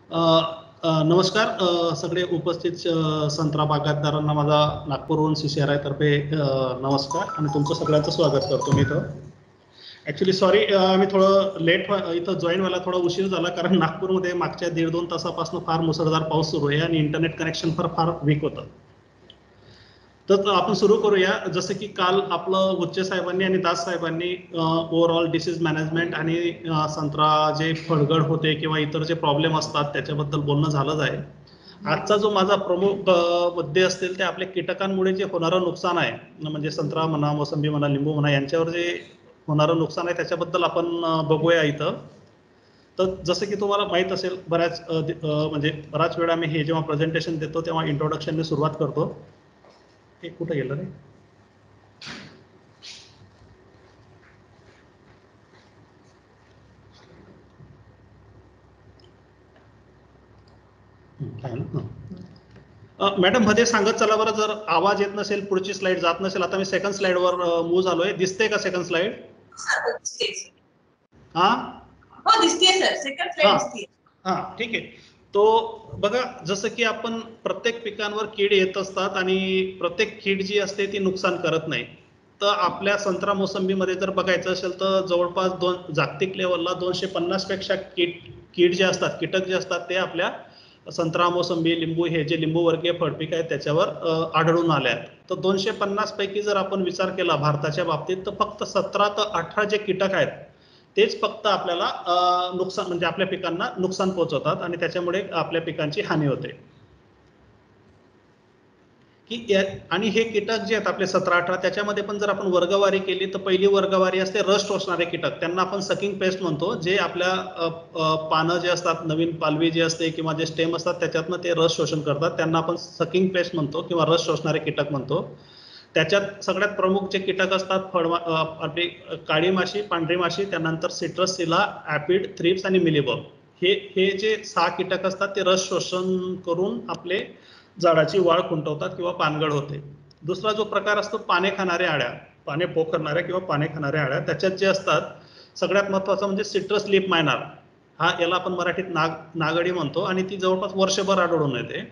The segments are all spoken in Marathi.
अ, नमस्कार सगळे उपस्थित संत्रा बागायतदारांना माझा नागपूरहून CCRI तर्फे नमस्कार आणि तुमचं सगळ्यांचं स्वागत करतो मी इथं. ॲक्च्युली सॉरी मी थोडं लेट इथं जॉईन व्हायला थोडा उशीर झाला कारण नागपूरमध्ये मागच्या 1.5-2 तासापासून फार मुसळधार पाऊस सुरू आहे आणि इंटरनेट कनेक्शन फार वीक होतं. तर आपण सुरू करूया. जसं की काल आपलं गुच्चे साहेबांनी आणि दास साहेबांनी ओव्हरऑल डिसीज मॅनेजमेंट आणि संत्रा जे फळगड होते किंवा इतर जे प्रॉब्लेम असतात त्याच्याबद्दल बोलणं झालंच आहे. आजचा जो माझा प्रमुख मुद्दे असतील ते आपल्या कीटकांमुळे जे होणारं नुकसान आहे, म्हणजे संत्रा म्हणा, मोसंबी म्हणा, लिंबू म्हणा, यांच्यावर जे होणारं नुकसान आहे त्याच्याबद्दल आपण बघूया इथं. तर जसं की तुम्हाला माहित असेल म्हणजे बराच वेळा मी हे जेव्हा प्रेझेंटेशन देतो तेव्हा इंट्रोडक्शनने सुरुवात करतो. हे कुठं गेलं रे? मॅडम मध्ये सांगत चला बरं, जर आवाज येत नसेल, पुढची स्लाइड जात नसेल. आता मी सेकंड स्लाइड वर मूव्ह झालोय. दिसते का सेकंड स्लाइड? हा हो दिसते सर, सेकंड स्लाइड दिसते. हा ठीक आहे. तो बघा, जसं की आपण प्रत्येक पिकांवर कीड येत असतात आणि प्रत्येक कीड जी असते ती नुकसान करत नाही. तर आपल्या संत्रा मोसंबीमध्ये जर बघायचं असेल तर जवळपास जागतिक लेवलला 250 पेक्षा कीड जे असतात, कीटक जे असतात ते आपल्या संत्रा, मोसंबी, लिंबू, हे जे लिंबू वर्गीय फळपीक आहेत त्याच्यावर आढळून आले आहेत. तर 250 पैकी जर आपण विचार केला भारताच्या बाबतीत तर फक्त 17 ते 18 जे कीटक आहेत तेच फक्त आपल्याला नुकसान, म्हणजे आपल्या पिकांना नुकसान पोहोचवतात आणि त्याच्यामुळे आपल्या पिकांची हानी होते. की आणि हे कीटक जे आहेत आपले 17-18, त्याच्यामध्ये पण जर आपण वर्गवारी केली तर पहिली वर्गवारी असते रस टोचणारे कीटक. त्यांना आपण सकिंग पेस्ट म्हणतो. जे आपल्या पानं जे असतात, नवीन पालवी जी असते किंवा जे स्टेम असतात त्याच्यातनं ते रस शोषण करतात, त्यांना आपण सकिंग पेस्ट म्हणतो किंवा रस शोषणारे कीटक म्हणतो. त्याच्यात सगळ्यात प्रमुख जे कीटक असतात आपली काळी माशी, पांढरी माशी, त्यानंतर सिट्रस सिला, ॲपिड, थ्रिप्स आणि मिलीबग. हे जे 6 कीटक असतात ते रस शोषण करून आपले झाडाची वाढ खुंटवतात किंवा पानगळ होते. दुसरा जो प्रकार असतो पाने खाणाऱ्या अळ्या, पाने पोखरणाऱ्या किंवा पाने खाणाऱ्या अळ्या. त्याच्यात जे असतात सगळ्यात महत्त्वाचं म्हणजे सिट्रस लीफ मायनर. याला आपण मराठीत नागअळी म्हणतो आणि ती जवळपास वर्षभर आढळून येते.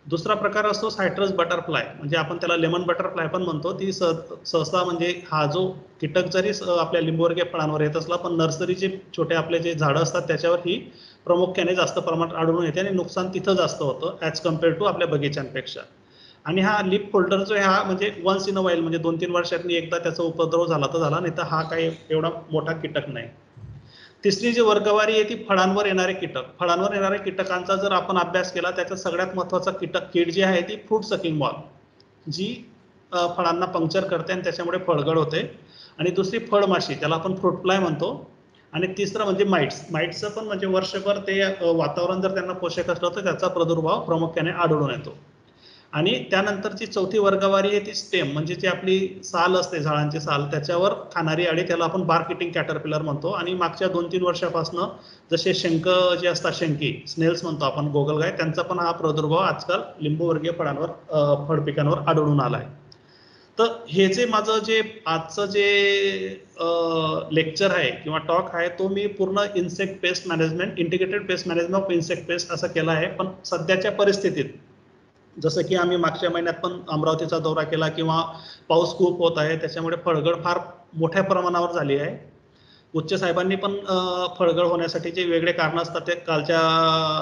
दुसरा प्रकार असतो सायट्रस बटरफ्लाय, म्हणजे आपण त्याला लेमन बटरफ्लाय पण म्हणतो. ती सहसा म्हणजे हा जो कीटक जरी आपल्या लिंबूवर्गीय फळांवर येत असला पण नर्सरीचे छोटे आपले जे झाडं असतात त्याच्यावर ही प्रामुख्याने जास्त प्रमाणात आढळून येते आणि नुकसान तिथं जास्त होतं ॲज कम्पेअर टू आपल्या बगीच्यांपेक्षा. आणि हा लीफ फोल्डर जो हा म्हणजे वन्स इन अ वाईल, म्हणजे 2-3 वर्षांनी एकदा त्याचा उपद्रव झाला तर झाला, नाही तर हा काही एवढा मोठा कीटक नाही. तिसरी जी वर्गवारी आहे ती फळांवर येणारे कीटक. फळांवर येणाऱ्या कीटकांचा जर आपण अभ्यास केला त्याच्यात सगळ्यात महत्त्वाचा कीड जी आहे ती फ्रूट सकिंग मॉल, जी फळांना पंक्चर करते आणि त्याच्यामुळे फळगळ होते. आणि दुसरी फळमाशी, त्याला आपण फ्रूट फ्लाय म्हणतो. आणि तिसरं म्हणजे माइट्सचं पण म्हणजे वर्षभर ते वातावरण जर त्यांना पोषक असलं तर त्याचा प्रादुर्भाव प्रामुख्याने आढळून येतो. आणि त्यानंतरची चौथी वर्गवारी आहे ती स्टेम, म्हणजे जी आपली साल असते, झाडांची साल, त्याच्यावर खाणारी अळी, त्याला आपण बार्क इटिंग कॅटरपिलर म्हणतो. आणि मागच्या 2-3 वर्षापासून जसे शंख जे असतात, शंकी स्नेल्स म्हणतो आपण, गोगलगाय, त्यांचा पण हा प्रादुर्भाव आजकाल लिंबू वर्गीय फळांवर, फळपिकांवर आढळून आला आहे. तर हे जे माझं जे आजचं जे लेक्चर आहे किंवा टॉक आहे तो मी पूर्ण insect pest management, integrated pest management of insect paste असं केला आहे. पण सध्याच्या परिस्थितीत जसं की आम्ही मागच्या महिन्यात पण अमरावतीचा दौरा केला किंवा पाऊस खूप होत आहे त्याच्यामुळे फळगळ फार मोठ्या प्रमाणावर झाली आहे. उच्च साहेबांनी पण फळगळ होण्यासाठी जे वेगळे कारण असतात ते कालच्या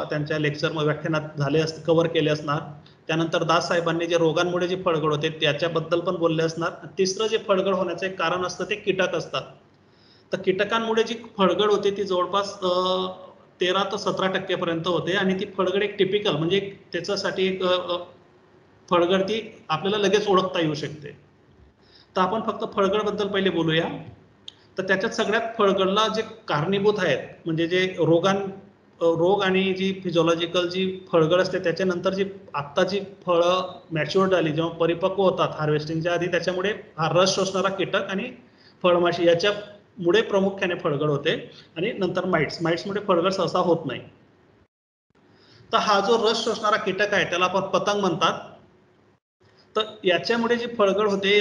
त्यांच्या लेक्चर व्याख्यानात झाले कव्हर केले असणार. त्यानंतर दास साहेबांनी जे रोगांमुळे जे फळगळ होते त्याच्याबद्दल पण बोलले असणार. तिसरं जे फळगळ होण्याचं एक कारण असतं ते कीटक असतात. तर कीटकांमुळे जी फळगळ होते ती जवळपास 13 ते 17% पर्यंत होते. आणि ती फळगळ एक टिपिकल, म्हणजे त्याच्यासाठी एक फळगळ ती आपल्याला लगेच ओळखता येऊ शकते. तर आपण फक्त फळगळबद्दल पहिले बोलूया. तर त्याच्यात सगळ्यात फळगळला जे कारणीभूत आहेत, म्हणजे जे रोग आणि जी फिजिओलॉजिकल जी फळगळ असते त्याच्यानंतर जी आत्ता जी फळं मॅच्युअर्ड आली, जेव्हा परिपक्व होतात हार्वेस्टिंगच्या आधी, त्याच्यामुळे हा रस शोषणारा कीटक आणि फळमाशी याच्यामुळे प्रामुख्याने फळगळ होते. आणि नंतर माइट्समुळे फळगळ सहसा होत नाही. तर हा जो रस शोषणारा कीटक आहे त्याला आपण पतंग म्हणतात. तर याच्यामुळे जी फळगळ होते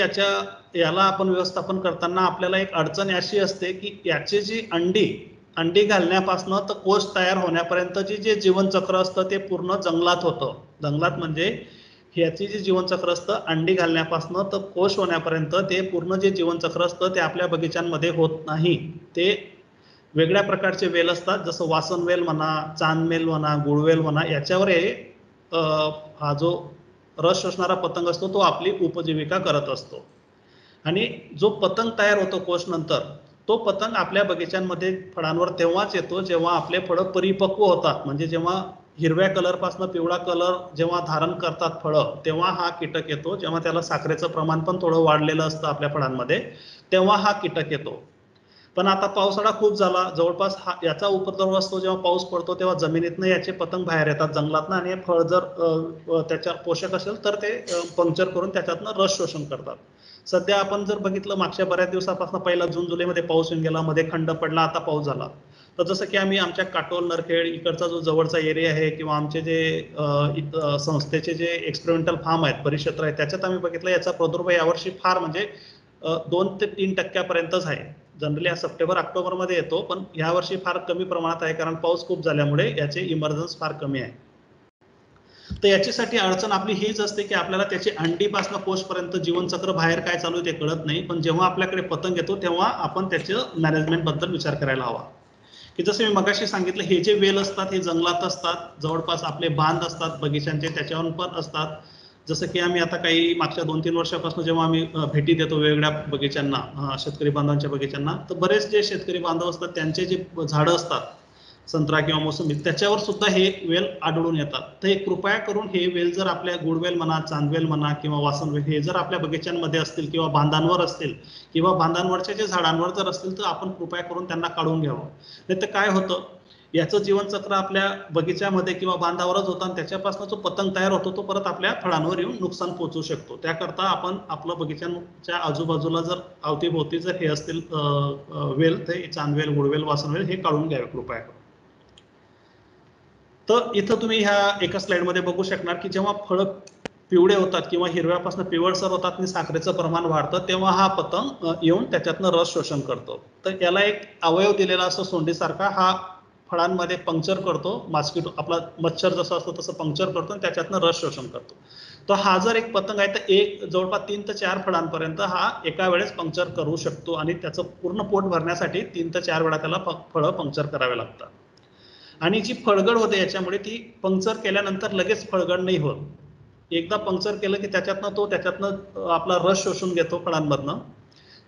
याला आपण व्यवस्थापन करताना आपल्याला एक अडचण अशी असते की याची जी अंडी अंडी घालण्यापासून तर कोश तयार होण्यापर्यंतची जे जीवनचक्र असतं ते पूर्ण जंगलात होतं. जंगलात म्हणजे ह्याची जे जीवनचक्र असतं अंडी घालण्यापासून तर कोश होण्यापर्यंत ते पूर्ण जे जीवनचक्र असतं ते आपल्या बगीच्यांमध्ये होत नाही. ते वेगळ्या प्रकारचे वेल असतात, जसं वासन वेल म्हणा, चांदवेल म्हणा, गुळवेल म्हणा, याच्यावर हा जो रस शोषणारा पतंग असतो तो आपली उपजीविका करत असतो. आणि जो पतंग तयार होतो कोश नंतर, तो पतंग आपल्या बगीच्यांमध्ये फळांवर तेव्हाच येतो जेव्हा आपले फळं परिपक्व होतात. म्हणजे जेव्हा हिरव्या कलरपासून पिवळा कलर जेव्हा धारण करतात फळं, तेव्हा हा कीटक येतो. जेव्हा त्याला साखरेचं प्रमाण पण थोडं वाढलेलं असतं आपल्या फळांमध्ये, तेव्हा हा कीटक येतो. पण आता पावसाळा खूप झाला, जवळपास याचा उपद्रव असतो जेव्हा पाऊस पडतो तेव्हा जमिनीतनं याचे पतंग बाहेर येतात जंगलातनं, आणि फळ जर त्याच्या पोषक असेल तर ते पंक्चर करून त्याच्यातनं रस शोषण करतात. सध्या आपण जर बघितलं मागच्या बऱ्याच दिवसापासून, पहिला जून जुलैमध्ये पाऊस येऊन गेला, मध्ये खंड पडला, आता पाऊस झाला. तर जसं की आम्ही आमच्या काटोल नरखेड इकडचा जो जवळचा एरिया आहे किंवा आमचे जे संस्थेचे जे एक्सपेरिमेंटल फार्म आहेत, परिक्षेत्र आहेत, त्याच्यात आम्ही बघितलं याचा प्रादुर्भाव यावर्षी फार म्हणजे 2 ते 3% आहे. जनरली हा सप्टेंबर ऑक्टोबरमध्ये येतो, पण यावर्षी फार कमी प्रमाणात आहे, कारण पाऊस खूप झाल्यामुळे याचे इमर्जन्स फार कमी आहे. तर याच्यासाठी अडचण आपली हीच असते की आपल्याला त्याची अंडीपासून कोषपर्यंत जीवनचक्र बाहेर काय चालू आहे ते कळत नाही. पण जेव्हा आपल्याकडे पतंग येतो तेव्हा आपण त्याचं मॅनेजमेंट बद्दल विचार करायला हवा. की जसं मी मगाशी सांगितलं, हे जे वेल असतात हे जंगलात असतात, जवळपास आपले बांध असतात बगीच्यांचे त्याच्यावर पण असतात. जसं की आम्ही आता काही मागच्या 2-3 वर्षापासून जेव्हा आम्ही भेटी देतो वेगवेगळ्या बगीच्यांना, शेतकरी बांधवांच्या बगीच्यांना, तर बरेच जे शेतकरी बांधव असतात त्यांचे जे झाडं असतात संत्रा किंवा मोसंबी, त्याच्यावर सुद्धा हे वेल आढळून येतात. तर हे कृपया करून हे वेल जर आपल्या गुळवेल म्हणा, चांदवेल म्हणा किंवा वासनवेल हे जर आपल्या बगीच्यांमध्ये असतील किंवा बांधांवर असतील किंवा बांधांवरच्या जे झाडांवर जर असतील तर आपण कृपया करून त्यांना काढून घ्यावं. नाही तर काय होतं, याचं जीवनचक्र आपल्या बगीच्यामध्ये किंवा बांधावरच होतं आणि त्याच्यापासून जो पतंग तयार होतो तो परत आपल्या फळांवर येऊन नुकसान पोहोचू शकतो. त्याकरता आपण आपलं बगीच्यांच्या आजूबाजूला जर अवतीभोवती जर हे असतील वेल, ते चांदवेल, गुळवेल, वासनवेल हे काढून घ्यावे कृपया करून. तर इथं तुम्ही ह्या एका स्लाइडमध्ये बघू शकणार की जेव्हा फळं पिवळे होतात किंवा हिरव्यापासून पिवळसर होतात आणि साखरेचं प्रमाण वाढतं, तेव्हा हा पतंग येऊन त्याच्यातनं रस शोषण करतो. तर याला एक अवयव दिलेला असतो सोंडीसारखा, हा फळांमध्ये पंक्चर करतो. मॉस्किटो आपला मच्छर जसं असतो तसं पंक्चर करतो आणि त्याच्यातनं रस शोषण करतो. तर हा जर एक पतंग आहे तर जवळपास 3 ते 4 फळांपर्यंत हा एका वेळेस पंक्चर करू शकतो आणि त्याचं पूर्ण पोट भरण्यासाठी 3 ते 4 वेळा त्याला फळं पंक्चर करावे लागतात. आणि जी फळगड होते याच्यामुळे, ती पंक्चर केल्यानंतर लगेच फळगड नाही होत. एकदा पंक्चर केलं की त्याच्यातनं आपला रस शोषून घेतो फळांमधनं.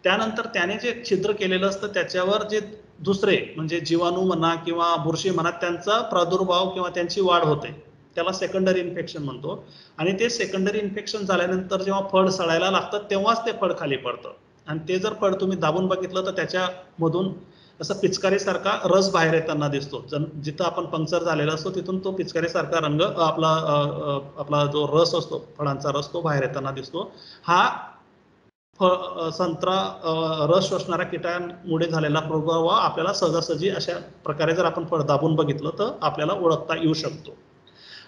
त्यानंतर त्याने जे छिद्र केलेलं असतं त्याच्यावर जे दुसरे म्हणजे जीवाणू म्हणा किंवा बुरशी म्हणा, त्यांचा प्रादुर्भाव किंवा त्यांची वाढ होते. त्याला सेकंडरी इन्फेक्शन म्हणतो. आणि ते सेकंडरी इन्फेक्शन झाल्यानंतर जेव्हा फळ सडायला लागतं तेव्हाच ते फळ खाली पडतं. आणि ते जर फळ तुम्ही दाबून बघितलं तर त्याच्यामधून असं पिचकारीसारखा रस बाहेर येताना दिसतो. जिथं आपण पंक्चर झालेला असतो तिथून तो पिचकारीसारखा रंग आपला जो रस असतो, फळांचा रस, तो बाहेर येताना दिसतो. हा संत्रा रस शोषणाऱ्या कीटांमुळे झालेला प्रादुर्भाव आपल्याला सहजासहजी अशा प्रकारे जर आपण फळ दाबून बघितलं तर आपल्याला ओळखता येऊ शकतो.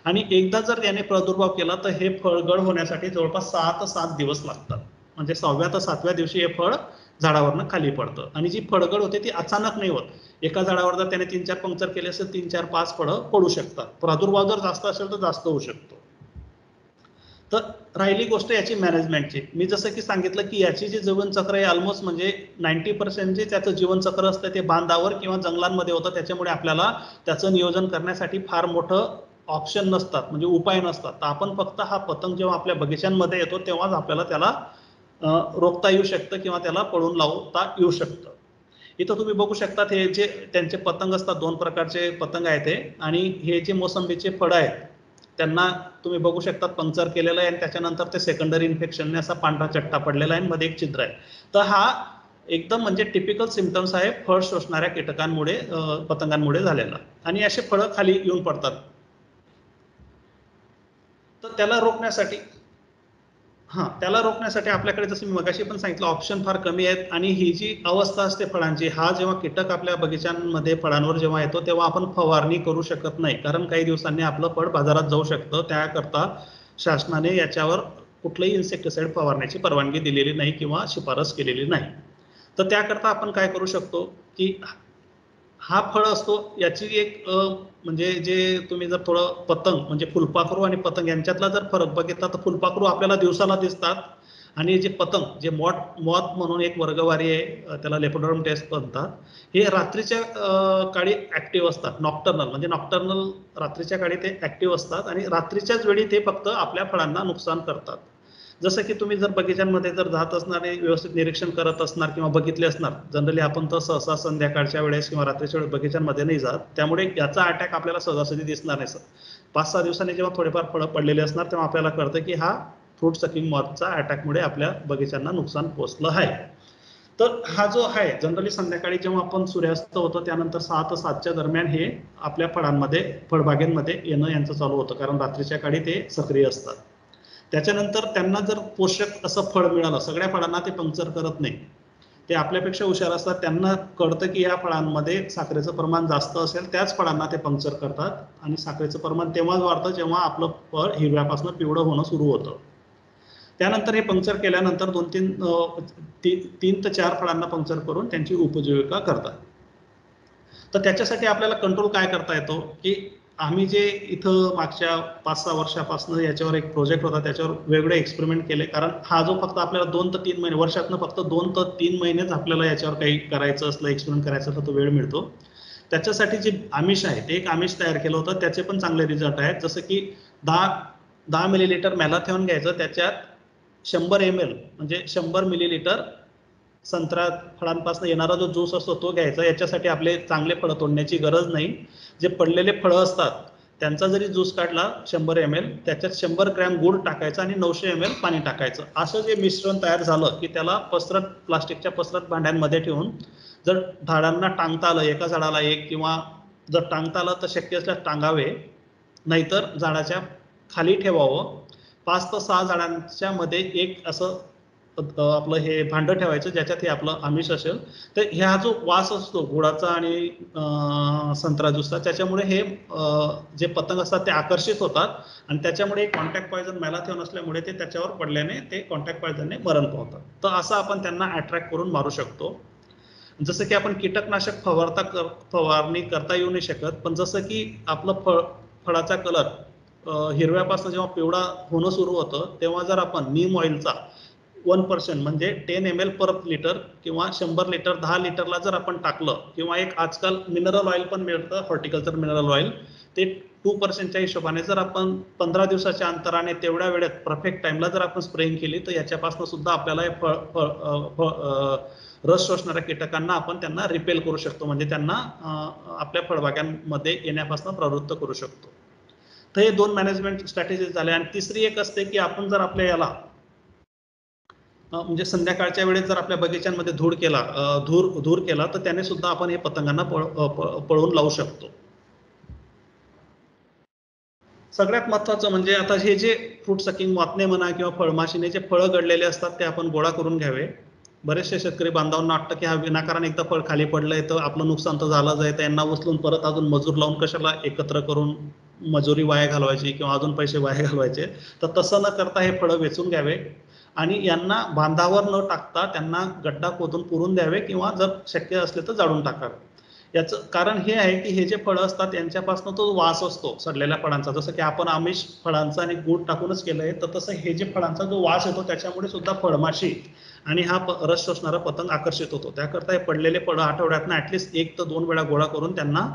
आणि एकदा जर याने प्रादुर्भाव केला तर हे फळगळ होण्यासाठी जवळपास 6 ते 7 दिवस लागतात. म्हणजे 6व्या ते 7व्या दिवशी हे फळ झाडावरनं खाली पडतं. आणि जी फळगळ होते ती अचानक नाही होत. एका झाडावर जर त्याने 3-4 पंक्चर केले असेल 3-4-5 फळं पडू शकतात. प्रादुर्भाव जर जास्त असेल तर जास्त होऊ शकतो. तर राहिली गोष्ट याची मॅनेजमेंटची. मी जसं की सांगितलं की याची जी जीवनचक्र आहे ऑलमोस्ट म्हणजे 90% जे त्याचं जीवनचक्र असतं ते बांधावर किंवा जंगलांमध्ये होतं. त्याच्यामुळे आपल्याला त्याचं नियोजन करण्यासाठी फार मोठं ऑप्शन नसतात, म्हणजे उपाय नसतात. तर आपण फक्त हा पतंग जेव्हा आपल्या बगीच्यांमध्ये येतो तेव्हाच आपल्याला त्याला रोखता येऊ शकतं किंवा त्याला पळून लावता येऊ शकतं. इथं तुम्ही बघू शकतात हे जे त्यांचे पतंग असतात, 2 प्रकारचे पतंग आहेत हे. आणि हे जे मोसंबीचे फळं आहेत त्यांना तुम्ही बघू शकता पंक्चर केलेलं आहे आणि त्याच्यानंतर ते सेकंडरी इन्फेक्शनने असा पांढरा चट्टा पडलेला आहे आणि मध्ये एक छिद्र आहे. तर हा एकदम म्हणजे टिपिकल सिम्पटम्स आहे फळ शोषणाऱ्या कीटकांमुळे, पतंगांमुळे झालेला. आणि असे फळं खाली येऊन पडतात. तर त्याला रोखण्यासाठी आपल्याकडे, जसं मी मगाशी पण सांगितलं, ऑप्शन फार कमी आहेत. आणि ही जी अवस्था असते फळांची, हा जेव्हा कीटक आपल्या बगीच्यांमध्ये फळांवर जेव्हा येतो तेव्हा आपण फवारणी करू शकत नाही, कारण काही दिवसांनी आपलं फळ बाजारात जाऊ शकतं. त्याकरता शासनाने याच्यावर कुठलंही इन्सेक्टिसाइड फवारण्याची परवानगी दिलेली नाही किंवा शिफारस केलेली नाही. तर त्याकरता आपण काय करू शकतो की हा फळ असतो याची एक म्हणजे जे तुम्ही जर थोडं पतंग म्हणजे फुलपाखरू आणि पतंग यांच्यातला जर फरक बघितला तर फुलपाखरू आपल्याला दिवसाला दिसतात आणि जे पतंग जे मॉथ म्हणून एक वर्गवारी आहे त्याला लेपोडोरम टेस्ट म्हणतात, हे रात्रीच्या काळी ऍक्टिव्ह असतात. नॉक्टर्नल म्हणजे नॉक्टर्नल रात्रीच्या काळी ते ऍक्टिव्ह असतात आणि रात्रीच्याच वेळी ते फक्त आपल्या फळांना नुकसान करतात. जसं की तुम्ही जर बगीच्यांमध्ये जर जात असणार आणि व्यवस्थित निरीक्षण करत असणार किंवा बघितले असणार, जनरली आपण तर सहसा संध्याकाळच्या वेळेस किंवा रात्रीच्या वेळेस बगीच्यांमध्ये नाही जात, त्यामुळे याचा अटॅक आपल्याला सहजासहजी दिसणार नाही. 5-6 दिवसांनी जेव्हा थोडेफार फळं पडलेले असणार तेव्हा आपल्याला कळतं की हा फ्रूट सकिंग मॉथचा अटॅकमुळे आपल्या बगीच्यांना नुकसान पोहोचलं आहे. तर हा जो आहे जनरली संध्याकाळी जेव्हा आपण सूर्यास्त होतो त्यानंतर 6 ते 7च्या दरम्यान हे आपल्या फळांमध्ये फळबागेमध्ये येणं यांचं चालू होतं, कारण रात्रीच्या काळी ते सक्रिय असतात. त्याच्यानंतर त्यांना जर पोषक असं फळ मिळालं, सगळ्या फळांना ते पंक्चर करत नाही, ते आपल्यापेक्षा हुशार असतात, त्यांना कळतं की या फळांमध्ये साखरेचं प्रमाण जास्त असेल, त्याच फळांना ते पंक्चर करतात आणि साखरेचं प्रमाण तेव्हाच वाढतं जेव्हा आपलं फळ हिरव्यापासून पिवळं होणं सुरू होतं. त्यानंतर हे पंक्चर केल्यानंतर 3 ते 4 फळांना पंक्चर करून त्यांची उपजीविका करतात. तर त्याच्यासाठी आपल्याला कंट्रोल काय करता येतो की आम्ही जे इथं मागच्या 5-6 वर्षापासून याच्यावर एक प्रोजेक्ट होता, त्याच्यावर वेगळे एक्सपेरिमेंट केले, कारण हा जो फक्त आपल्याला 2 ते 3 महिने वर्षातनं फक्त 2 ते 3 महिनेच आपल्याला याच्यावर काही करायचं असलं, एक्सपेरिमेंट करायचं असलं तर वेळ मिळतो. त्याच्यासाठी जे आमिष आहे ते एक आमिष तयार केलं होतं, त्याचे पण चांगले रिझल्ट आहेत. जसं की 10 मिलीलिटर मॅलाथॉन घ्यायचं, त्याच्यात 100 ml म्हणजे 100 मिलीलिटर संत्रा फळांपासून येणारा जो ज्यूस असतो तो घ्यायचा. याच्यासाठी आपले चांगले फळं तोडण्याची गरज नाही, जे पडलेले फळं असतात त्यांचा जरी ज्यूस काढला 100 ml, त्याच्यात 100 ग्रॅम गुळ टाकायचा आणि 900 ml पाणी टाकायचं. असं जे मिश्रण तयार झालं की त्याला प्लास्टिकच्या पसरट भांड्यांमध्ये ठेवून जर झाडांना टांगता आलं, एका झाडाला एक किंवा जर टांगता आलं तर शक्य असल्यास टांगावे, नाहीतर झाडाच्या खाली ठेवावं. 5 ते 6 झाडांच्या मध्ये एक असं आपलं हे भांडं ठेवायचं ज्याच्यात हे आपलं आमिष असेल. तर ह्या जो वास असतो गुळाचा आणि संत्रा ज्यूसचा, त्याच्यामुळे हे जे पतंग असतात ते आकर्षित होतात आणि त्याच्यामुळे कॉन्टॅक्ट पॉयझन मॅलाथॉन असल्यामुळे ते त्याच्यावर पडल्याने ते कॉन्टॅक्ट पॉयझनने मरण पावतात. तर असं आपण त्यांना अट्रॅक्ट करून मारू शकतो. जसं की आपण कीटकनाशक फवारणी करता येऊ नाही शकत, पण जसं की आपलं फळाचा कलर हिरव्यापासून जेव्हा पिवळा होणं सुरू होतं तेव्हा जर आपण नीम ऑइलचा 1% म्हणजे 10 ml पर लिटर किंवा 100 लिटर 10 लिटरला जर आपण टाकलं, किंवा एक आजकाल मिनरल ऑइल पण मिळतं, हॉर्टिकल्चर मिनरल ऑइल, ते 2%च्या हिशोबाने जर आपण 15 दिवसाच्या अंतराने तेवढ्या वेळेत परफेक्ट टाइमला जर आपण स्प्रेइंग केली तर याच्यापासून सुद्धा आपल्याला रस शोषणाऱ्या कीटकांना आपण त्यांना रिपेल करू शकतो, म्हणजे त्यांना आपल्या फळबागांमध्ये येण्यापासून प्रवृत्त करू शकतो. तर हे 2 मॅनेजमेंट स्ट्रॅटेजीज झाले. आणि तिसरी एक असते की आपण जर आपल्या याला म्हणजे संध्याकाळच्या वेळेस जर आपल्या बगीच्यांमध्ये धूर केला तर त्याने सुद्धा आपण हे पतंगांना पळवून लावू शकतो. सगळ्यात महत्त्वाचं म्हणजे आता हे जे फ्रूट सकिंग मॉथने म्हणा किंवा फळमाशीने जे फळं गळलेले असतात ते आपण गोळा करून घ्यावे. बरेचसे शेतकरी बांधवांना वाटतं की हा विनाकारण एकदा फळ खाली पडलंय तर आपलं नुकसान तर झालंच आहे, तर यांना उचलून परत अजून मजूर लावून कशाला एकत्र करून मजुरी वाया घालवायची किंवा अजून पैसे वाया घालवायचे. तर तसं न करता हे फळं वेचून घ्यावे आणि यांना बांधावर न टाकता त्यांना गड्डा खोदून पुरून द्यावे किंवा जर शक्य असले तर जाळून टाकावे. याचं कारण हे आहे की हे जे फळं असतात यांच्यापासून तो वास असतो सडलेल्या फळांचा, जसं की आपण आमिष फळांचा आणि गूळ टाकूनच केलंय, तर तसं हे जे फळांचा जो वास येतो त्याच्यामुळे सुद्धा फळमाशी आणि हा रस शोषणारा पतंग आकर्षित होतो. त्याकरता हे पडलेले फळं आठवड्यातनं ऍटलिस्ट 1 ते 2 वेळा गोळा करून त्यांना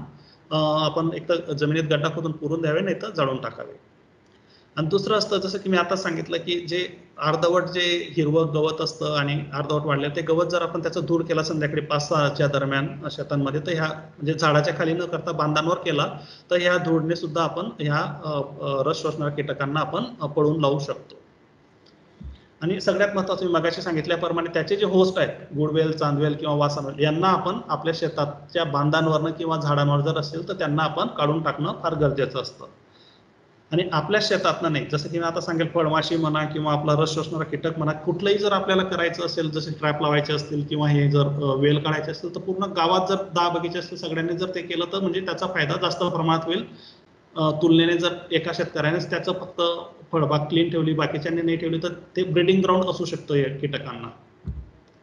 आपण एक तर जमिनीत गड्डा खोदून पुरून द्यावे, नाही तर जाळून टाकावे. आणि दुसरं असतं जसं की मी आता सांगितलं की जे अर्धवट जे हिरवं गवत असतं आणि अर्धवट वाढलेलं ते गवत जर आपण त्याचा धूर केला संध्याकाळी 5-6च्या दरम्यान शेतांमध्ये, तर ह्या म्हणजे झाडाच्या खाली न करता बांधांवर केला तर ह्या धूळने सुद्धा आपण ह्या रस शोषणाऱ्या कीटकांना आपण पळवून लावू शकतो. आणि सगळ्यात महत्त्वाचं मी मगाशी सांगितल्याप्रमाणे त्याचे जे होस्ट आहेत गुडवेल, चांदवेल किंवा वासावेल यांना आपण आपल्या शेताच्या बांधांवरनं किंवा झाडांवर जर असेल तर त्यांना आपण काढून टाकणं फार गरजेचं असतं. आणि आपल्या शेतातनं नाही, जसं की मी आता सांगेल फळमाशी म्हणा किंवा आपला रस शोषणारा कीटक म्हणा, कुठलंही जर आपल्याला करायचं असेल, जसे ट्रॅप लावायचे असतील किंवा हे जर वेल काढायचे असतील, तर पूर्ण गावात जर 10 बगीचे असतील सगळ्यांनी जर ते केलं तर म्हणजे त्याचा फायदा जास्त प्रमाणात होईल. तुलनेने जर एका शेतकऱ्यानेच त्याचं फक्त फळबाग क्लीन ठेवली बाकीच्यांनी नाही ठेवली तर ते ब्रीडिंग ग्राउंड असू शकतं या कीटकांना.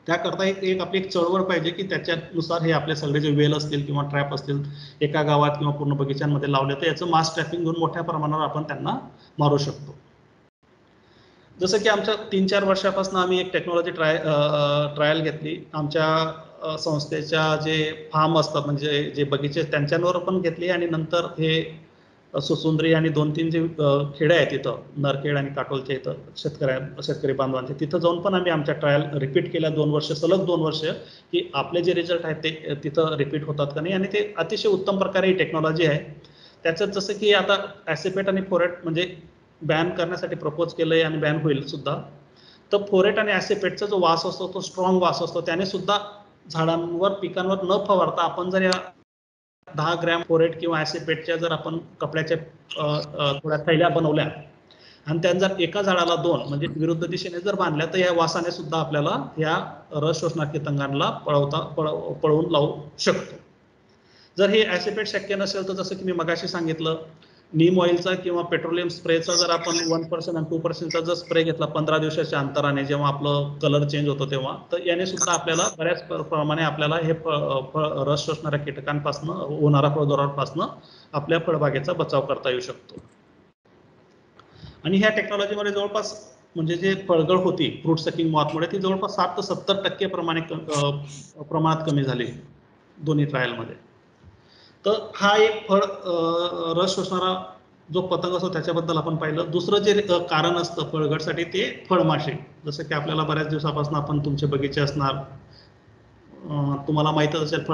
त्याकरता एक आपली एक चळवळ पाहिजे की त्याच्यानुसार हे आपले सगळे जे वेल असतील किंवा ट्रॅप असतील एका गावात किंवा पूर्ण बगीच्यांमध्ये लावले तर याचं मास ट्रॅपिंग घेऊन मोठ्या प्रमाणावर आपण त्यांना मारू शकतो. जसं की आमच्या 3-4 वर्षापासून आम्ही एक टेक्नॉलॉजी ट्रायल घेतली. आमच्या संस्थेच्या जे फार्म असतात म्हणजे जे बगीचे त्यांच्यावर पण घेतली आणि नंतर हे सुसुंद्री आणि 2-3 जे खेडे आहेत तिथं नरखेड आणि काटोलच्या इथं शेतकरी बांधवांचे तिथं जाऊन पण आम्ही आमच्या ट्रायल रिपीट केल्या 2 वर्ष सलग 2 वर्ष की आपले जे रिझल्ट आहेत ते तिथं रिपीट होतात का नाही आणि ते अतिशय उत्तम प्रकारे ही टेक्नॉलॉजी आहे. त्याच्यात जसं की आता ॲसिपेट आणि फोरेट म्हणजे बॅन करण्यासाठी प्रपोज केलंय आणि बॅन होईल सुद्धा. तर फोरेट आणि ॲसिपेटचा जो वास असतो तो स्ट्रॉंग वास असतो त्याने सुद्धा झाडांवर पिकांवर न फवारता आपण जर या 10 ग्रॅम फोरेट किंवा ॲसिपेटच्या जर आपण कपड्याच्या थोड्या थैल्या बनवल्या आणि त्यात जर एका झाडाला 2 म्हणजे विरुद्ध दिशेने जर बांधल्या तर या वासाने सुद्धा आपल्याला या रस शोषणाऱ्या कीटकांना पळवून लावू शकतो. जर हे ॲसिपेट शक्य नसेल तर जसं की मी मगाशी सांगितलं नीम ऑइलचा किंवा पेट्रोलियम स्प्रेचा जर आपण 1% आणि 2%चा जर स्प्रे घेतला 15 दिवसाच्या अंतराने जेव्हा आपलं कलर चेंज होतो तेव्हा तर याने सुद्धा आपल्याला बऱ्याच प्रमाणे आपल्याला हे रस शोषणाऱ्या कीटकांपासून होणारा फळदोरापासून आपल्या फळबागेचा बचाव करता येऊ शकतो. आणि ह्या टेक्नॉलॉजीमध्ये जवळपास म्हणजे जे फळगळ होती फ्रूट सकिंग मॉथमुळे ती जवळपास 60 ते 70% प्रमाणात कमी झाली दोन्ही ट्रायलमध्ये. तर हा एक फळ रस शोषणारा जो पतंग असतो त्याच्याबद्दल आपण पाहिलं. दुसरं जे कारण असतं फळगळसाठी ते फळमाशी. जसं की आपल्याला बऱ्याच दिवसापासून आपण तुमचे बगीचे असणार तुम्हाला माहीतच असेल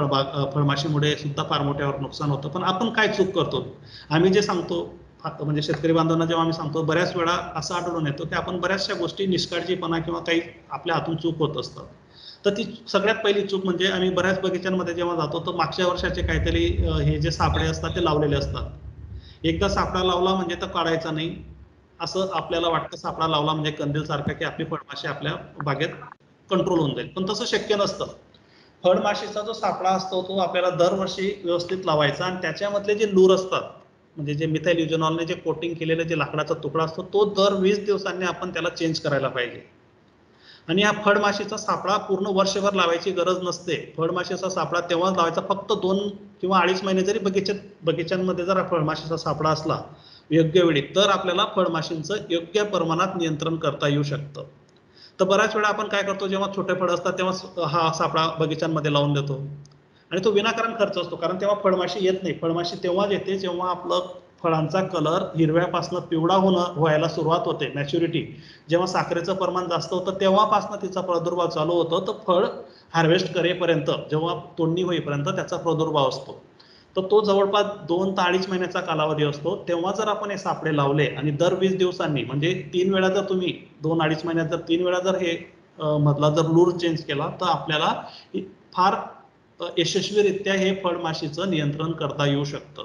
फळमाशीमुळे सुद्धा फार मोठ्यावर नुकसान होतं. पण आपण काय चूक करतो आम्ही जे सांगतो म्हणजे शेतकरी बांधवांना जेव्हा आम्ही सांगतो बऱ्याच वेळा असं आढळून येतो की आपण बऱ्याचशा गोष्टी निष्काळजीपणा किंवा काही आपल्या हातून चूक होत असतात. तर ती सगळ्यात पहिली चूक म्हणजे आम्ही बऱ्याच बगीच्यांमध्ये जेव्हा जातो तर मागच्या वर्षाचे काहीतरी हे जे सापळे असतात ते लावलेले असतात. एकदा सापळा लावला म्हणजे तर काढायचा नाही असं आपल्याला वाटतं. सापळा लावला म्हणजे कंदील सारखा की आपली फळमाशी आपल्या बागेत कंट्रोल होऊन जाईल पण तसं शक्य नसतं. फळमाशीचा जो सापळा असतो तो आपल्याला दरवर्षी व्यवस्थित लावायचा आणि त्याच्यामधले जे लूर असतात म्हणजे जे मिथाइल युजोनॉलने जे कोटिंग केलेलं जे लाकडाचा तुकडा असतो तो दर 20 दिवसांनी आपण त्याला चेंज करायला पाहिजे. आणि हा फळमाशीचा सापळा पूर्ण वर्षभर लावायची गरज नसते. फळमाशीचा सापळा तेव्हाच लावायचा फक्त 2 किंवा 2.5 महिने जरी बगीच्यांमध्ये जर फळमाशीचा सापळा असला योग्य वेळी तर आपल्याला फळमाशींचं योग्य प्रमाणात नियंत्रण करता येऊ शकतं. तर बऱ्याच वेळा आपण काय करतो जेव्हा छोटे फळ असतात तेव्हा हा सापळा बगीच्यांमध्ये लावून देतो आणि तो विनाकारण खर्च असतो कारण तेव्हा फळमाशी येत नाही. फळमाशी तेव्हाच येते जेव्हा आपलं फळांचा कलर हिरव्यापासून पिवळा व्हायला सुरुवात होते मॅच्युरिटी. जेव्हा साखरेचं प्रमाण जास्त होतं तेव्हापासून तिचा प्रादुर्भाव चालू होतो. तर फळ हार्वेस्ट करेपर्यंत जेव्हा तोडणी होईपर्यंत त्याचा प्रादुर्भाव असतो. तर तो जवळपास 2 ते 2.5 महिन्याचा कालावधी असतो. तेव्हा जर आपण हे सापळे लावले आणि दर 20 दिवसांनी म्हणजे 3 वेळा जर तुम्ही 2-2.5 महिन्यात जर 3 वेळा जर हे मधला जर लूर चेंज केला तर आपल्याला फार यशस्वीरित्या हे फळमाशीचं नियंत्रण करता येऊ शकतं.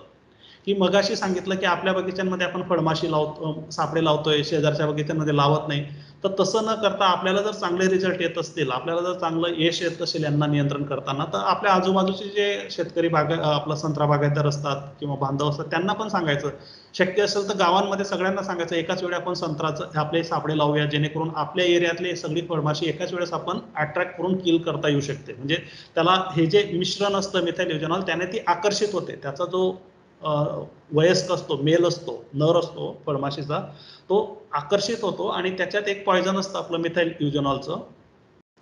की मगाशी सांगितलं की आपल्या बगीच्यांमध्ये आपण फळमाशी लावतो सापळे लावतोय शेजारच्या बगीच्यांमध्ये लावत नाही. तर तसं न करता आपल्याला जर चांगले रिझल्ट येत असतील आपल्याला जर चांगलं यश येत असेल यांना नियंत्रण करताना तर आपल्या आजूबाजूचे जे शेतकरी आपला संत्रा बागायतदार असतात किंवा बांधव असतात त्यांना पण सांगायचं. शक्य असेल तर गावांमध्ये सगळ्यांना सांगायचं एकाच वेळी आपण संत्राचं आपले सापळे लावूया जेणेकरून आपल्या एरियातले सगळी फळमाशी एकाच वेळेस आपण अट्रॅक्ट करून किल करता येऊ शकते. म्हणजे त्याला हे जे मिश्रण असतं मिथाइल युजोनॉल त्याने ती आकर्षित होते. त्याचा जो वयस्क असतो मेल असतो नर असतो फळमाशीचा तो आकर्षित होतो आणि त्याच्यात एक पॉयझन असतं आपलं मिथाइल युजोनॉलचं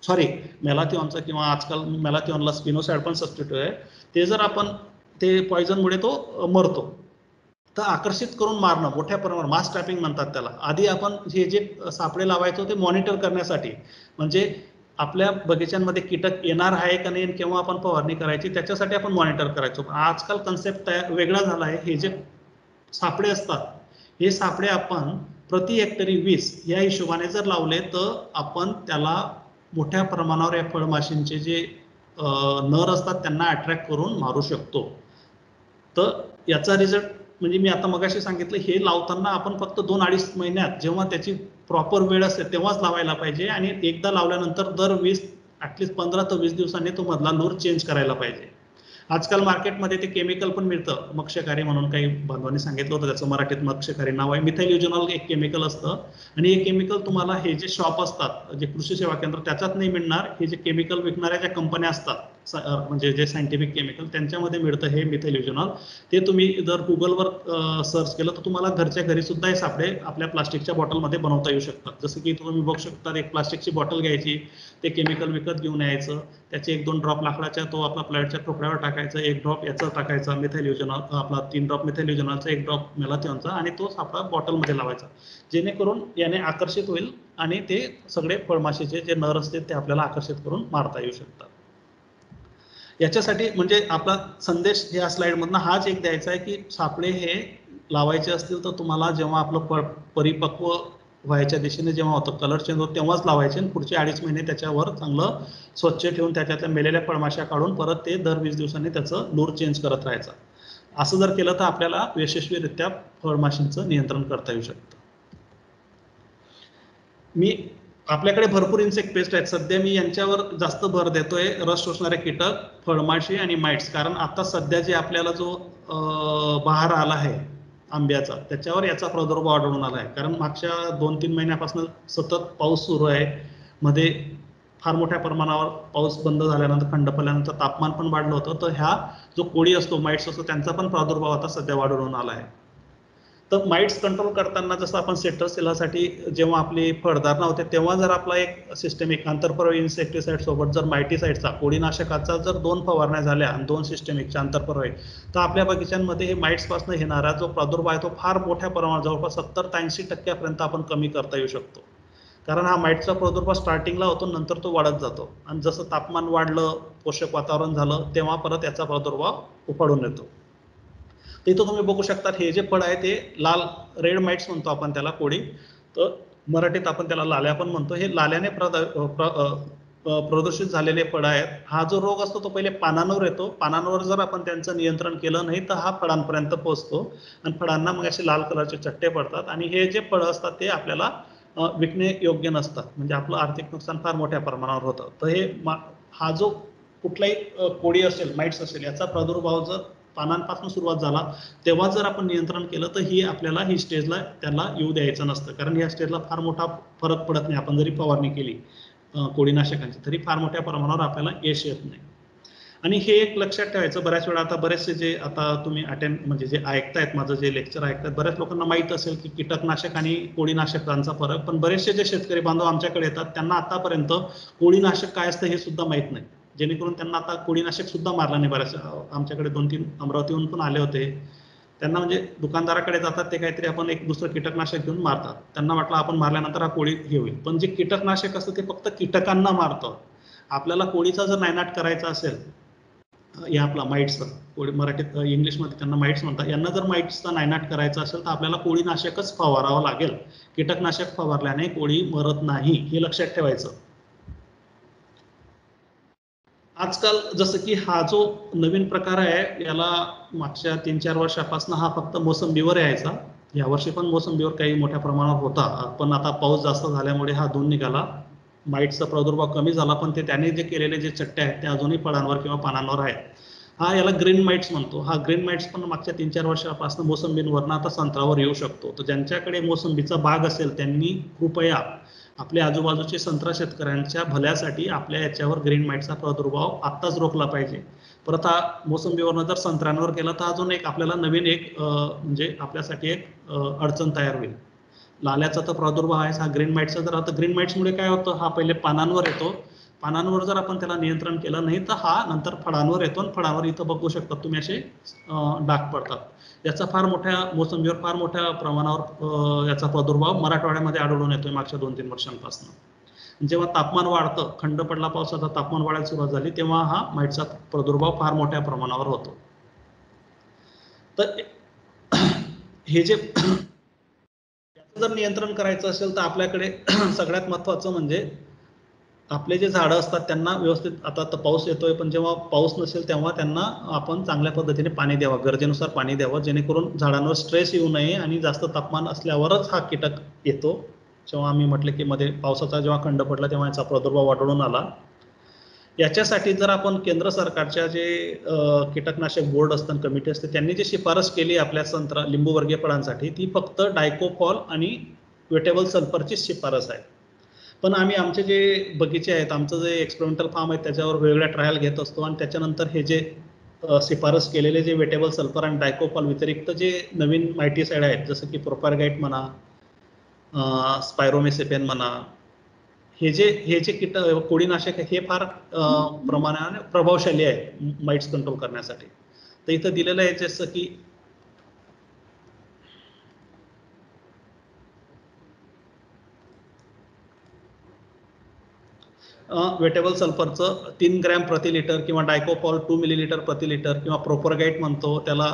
सॉरी मेलाथिओनचं किंवा आजकाल मेलाथिओनला स्पिनोसाइड पण सबस्टिट्यूट आहे. ते जर आपण ते पॉयझनमुळे तो मरतो. तर आकर्षित करून मारणं मोठ्या प्रमाणावर मास ट्रॅपिंग म्हणतात त्याला. आधी आपण हे जे सापळे लावायचो ते मॉनिटर करण्यासाठी म्हणजे आपल्या बगीच्यांमध्ये कीटक येणार आहे का नाही केव्हा आपण फवारणी करायची त्याच्यासाठी आपण मॉनिटर करायचो. आजकाल कन्सेप्ट वेगळा झाला आहे. हे जे सापळे असतात हे सापळे आपण प्रति हेक्टरी 20 या हिशोबाने जर लावले तर आपण त्याला मोठ्या प्रमाणावर या फळमाशींचे जे नर असतात त्यांना अट्रॅक्ट करून मारू शकतो. तर याचा रिझल्ट म्हणजे मी आता मगाशी सांगितलं हे लावताना आपण फक्त 2-2.5 महिन्यात जेव्हा त्याची प्रॉपर वेळ असते तेव्हाच लावायला पाहिजे आणि एकदा लावल्यानंतर दर ॲटलिस्ट 15 ते 20 दिवसांनी तो मधला लूर चेंज करायला पाहिजे. आजकाल मार्केटमध्ये ते केमिकल पण मिळतं, मक्षकारी म्हणून काही बांधवांनी सांगितलं होतं, त्याचं मराठीत मक्षकारी नाव आहे. मिथाइल युजोनॉल एक केमिकल असतं आणि हे केमिकल तुम्हाला हे जे शॉप असतात, जे कृषी सेवा केंद्र, त्याच्यात नाही मिळणार. हे जे केमिकल विकणाऱ्या ज्या कंपन्या असतात, म्हणजे जे सायंटिफिक केमिकल, त्यांच्यामध्ये मिळतं हे मिथाइल युजोनॉल. ते तुम्ही जर गुगलवर सर्च केलं तर तुम्हाला घरच्या घरी सुद्धा हे सापळे आपल्या प्लास्टिकच्या बॉटलमध्ये बनवता येऊ शकतात. जसं की तुम्ही बघू शकता, एक प्लास्टिकची बॉटल घ्यायची, ते केमिकल विकत घेऊन यायचं, त्याचे 1-2 ड्रॉप लाकडाच्या तो आपला प्लेटच्या ठोकळ्यावर टाकायचं, 1 ड्रॉप याचा टाकायचा मिथाइल युजोनॉल, आपला 3 ड्रॉप मिथाइल युजोनॉलचा, 1 ड्रॉप मेलाथिओनचा, आणि तो आपला बॉटलमध्ये लावायचा, जेणेकरून याने आकर्षित होईल आणि ते सगळे फळमाशीचे जे नर असतील ते आपल्याला आकर्षित करून मारता येऊ शकतात. याच्यासाठी म्हणजे आपला संदेश या स्लाइडमधनं हाच एक द्यायचा आहे की सापळे हे लावायचे असतील तर तुम्हाला जेव्हा आपलं परिपक्व व्हायच्या दिशेने जेव्हा होतं, कलर चेंज होतं, तेव्हाच लावायचे आणि पुढचे 2.5 महिने त्याच्यावर चांगलं स्वच्छ ठेवून त्याच्यातल्या मेलेल्या फळमाशा काढून परत ते दर 20 दिवसांनी त्याचं लूर चेंज करत राहायचं. असं जर केलं तर आपल्याला यशस्वीरित्या फळमाशींचं नियंत्रण करता येऊ शकतं. आपल्याकडे भरपूर इन्सेक्ट पेस्ट आहेत. सध्या मी यांच्यावर जास्त भर देतोय, रस शोषणारे कीटक, फळमाशी आणि माइट्स. कारण आता सध्या जे आपल्याला जो बहार आला आहे आंब्याचा, त्याच्यावर याचा प्रादुर्भाव आढळून आला आहे. कारण मागच्या 2-3 महिन्यापासून सतत पाऊस सुरू आहे. मध्ये फार मोठ्या प्रमाणावर पाऊस बंद झाल्यानंतर, खंड पडल्यानंतर तापमान पण वाढलं होतं. तर हा जो कोळी असतो, माइट्स असतो, त्यांचा पण प्रादुर्भाव आता सध्या वाढून आला आहे. तर माइट्स कंट्रोल करताना जसं आपण सेट्रसेलासाठी जेव्हा आपली फळधारणा होते तेव्हा जर आपला एक सिस्टमिक आंतरपर्वयी इन्सेक्टिसाइड सोबत जर माइटीसाइडचा, कोळीनाशकाचा जर 2 फवारण्या झाल्या आणि 2 सिस्टमिकच्या आंतरपर्वयी, तर आपल्या बगीच्यांमध्ये हे माइट्सपासून येणारा जो प्रादुर्भाव आहे तो फार मोठ्या प्रमाणात, जवळपास 70-80% आपण कमी करता येऊ शकतो. कारण हा माइटचा प्रादुर्भाव स्टार्टिंगला होतो, नंतर तो वाढत जातो आणि जसं तापमान वाढलं, पोषक वातावरण झालं, तेव्हा परत याचा प्रादुर्भाव उफाळून येतो. इथं तुम्ही बघू शकता, हे जे फळ आहे ते लाल, रेड माइट्स म्हणतो आपण त्याला कोळी, तर मराठीत आपण त्याला लाल्या पण म्हणतो. हे लाल्याने प्रदूषित झालेले फळ आहेत. हा जो रोग असतो तो पहिले पानांवर येतो. पानांवर जर आपण त्यांचं नियंत्रण केलं नाही तर हा फळांपर्यंत पोहोचतो आणि फळांना मग असे लाल कलरचे चट्टे पडतात आणि हे जे फळं असतात ते आपल्याला विकणे योग्य नसतात. म्हणजे आपलं आर्थिक नुकसान फार मोठ्या प्रमाणावर होतं. तर हा जो कुठलाही कोळी असेल, माइट्स असेल, याचा प्रादुर्भाव जर पानांपासून सुरुवात झाला तेव्हा जर आपण नियंत्रण केलं तर ही स्टेजला त्याला येऊ द्यायचं नसतं. कारण या स्टेजला फार मोठा फरक पडत नाही. आपण जरी फवारणी केली कोळीनाशकांची तरी फार मोठ्या प्रमाणावर आपल्याला यश येत नाही. आणि हे एक लक्षात ठेवायचं, बऱ्याच वेळा आता बरेचसे जे आता तुम्ही म्हणजे जे ऐकतायत, माझं जे लेक्चर ऐकतायत, बऱ्याच लोकांना माहित असेल की कीटकनाशक आणि कोळीनाशकांचा फरक, पण बरेचसे जे शेतकरी बांधव आमच्याकडे येतात त्यांना आतापर्यंत कोळीनाशक काय असतं हे सुद्धा माहित नाही. जेणेकरून त्यांना आता कोळीनाशक सुद्धा मारलं नाही. बऱ्याच आमच्याकडे 2-3 अमरावतीहून पण आले होते. त्यांना म्हणजे दुकानदाराकडे जातात ते काहीतरी आपण एक दुसरं कीटकनाशक घेऊन मारतात. त्यांना वाटलं आपण मारल्यानंतर हा कोळी हे होईल, पण जे कीटकनाशक असतं ते फक्त कीटकांना मारतं. आपल्याला कोळीचा जर नायनाट करायचा असेल, या आपला माइट्सचा, मराठीत इंग्लिशमध्ये त्यांना माइट्स म्हणतात, यांना जर माइट्सचा नायनाट करायचा असेल तर आपल्याला कोळीनाशकच फवारावं लागेल. कीटकनाशक फवारल्याने कोळी मरत नाही, हे लक्षात ठेवायचं. आजकाल जसं की हा जो नवीन प्रकार आहे, याला मागच्या 3-4 वर्षापासून हा फक्त मोसंबीवर यायचा. यावर्षी पण मोसंबीवर काही मोठ्या प्रमाणावर होता, पण आता पाऊस जास्त झाल्यामुळे हा धुऊन निघाला. माइटचा प्रादुर्भाव कमी झाला, पण त्याने जे केलेले जे चट्टे आहेत ते अजूनही फळांवर किंवा पानांवर आहेत. याला ग्रीन माइट्स म्हणतो. हा ग्रीन माइट्स पण मागच्या 3-4 वर्षापासून मोसंबींवरनं आता संत्र्यावर येऊ शकतो. तर ज्यांच्याकडे मोसंबीचा बाग असेल त्यांनी कृपया आपल्या आजूबाजूचे संत्रा शेतकऱ्यांच्या भल्यासाठी आपल्या याच्यावर ग्रीन माइटचा प्रादुर्भाव आत्ताच रोखला पाहिजे. परत हा मोसंबीवरनं जर संत्र्यांवर गेला तर अजून एक आपल्याला नवीन म्हणजे आपल्यासाठी एक अडचण तयार होईल. लाल्याचा तर प्रादुर्भाव आहे, हा ग्रीन माइटचा. जर आता ग्रीन माइट्समुळे काय होतं, हा पहिले पानांवर येतो. पानांवर जर आपण त्याला नियंत्रण केलं नाही तर हा नंतर फळांवर येतो आणि फळांवर इथं बघू शकता तुम्ही असे डाग पडतात. याचा मोसंबीवर फार मोठ्या प्रमाणावर याचा प्रादुर्भाव मराठवाड्यामध्ये आढळून येतोय मागच्या 2-3 वर्षांपासून. जेव्हा तापमान वाढतं, खंड पडला पावसाचा, तापमान वाढायला सुरुवात झाली, तेव्हा हा माइटचा प्रादुर्भाव फार मोठ्या प्रमाणावर होतो. तर हे जे जर नियंत्रण करायचं असेल तर आपल्याकडे सगळ्यात महत्त्वाचं म्हणजे आपले जे झाडं असतात त्यांना व्यवस्थित, आता पाऊस येतोय पण जेव्हा पाऊस नसेल तेव्हा त्यांना आपण चांगल्या पद्धतीने पाणी द्यावं, गरजेनुसार पाणी द्यावं, जेणेकरून झाडांवर स्ट्रेस येऊ नये आणि जास्त तापमान असल्यावरच हा कीटक येतो. जेव्हा आम्ही म्हटलं की मध्ये पावसाचा जेव्हा खंड पडला तेव्हा याचा प्रादुर्भाव वाढून आला. याच्यासाठी जर आपण केंद्र सरकारच्या जे कीटकनाशक बोर्ड असतात, कमिटी असते, त्यांनी जी शिफारस केली आपल्या लिंबू वर्गीय फळांसाठी, ती फक्त डायकोफॉल आणि वेटेबल सल्फरची शिफारस आहे. पण आम्ही आमचे जे बगीचे आहेत, आमचं जे एक्सपेरिमेंटल फार्म आहे, त्याच्यावर वेगवेगळ्या ट्रायल घेत असतो आणि त्याच्यानंतर हे जे शिफारस केलेले जे वेटेबल सल्फर आणि डायकोफॉल व्यतिरिक्त जे नवीन मायटीसाइड आहेत, जसं की प्रोपारगाइट म्हणा, स्पायरोमेसेपेन म्हणा, हे जे कोळीनाशक आहे हे फार प्रमाणाने प्रभावशाली आहे माइट्स कंट्रोल करण्यासाठी. तर इथं दिलेलं आहे जसं की वेटेबल सल्फरचं 3 ग्रॅम प्रति लिटर किंवा डायकोफॉल 2 मिलीलिटर प्रति लिटर किंवा प्रोपरगाइट म्हणतो त्याला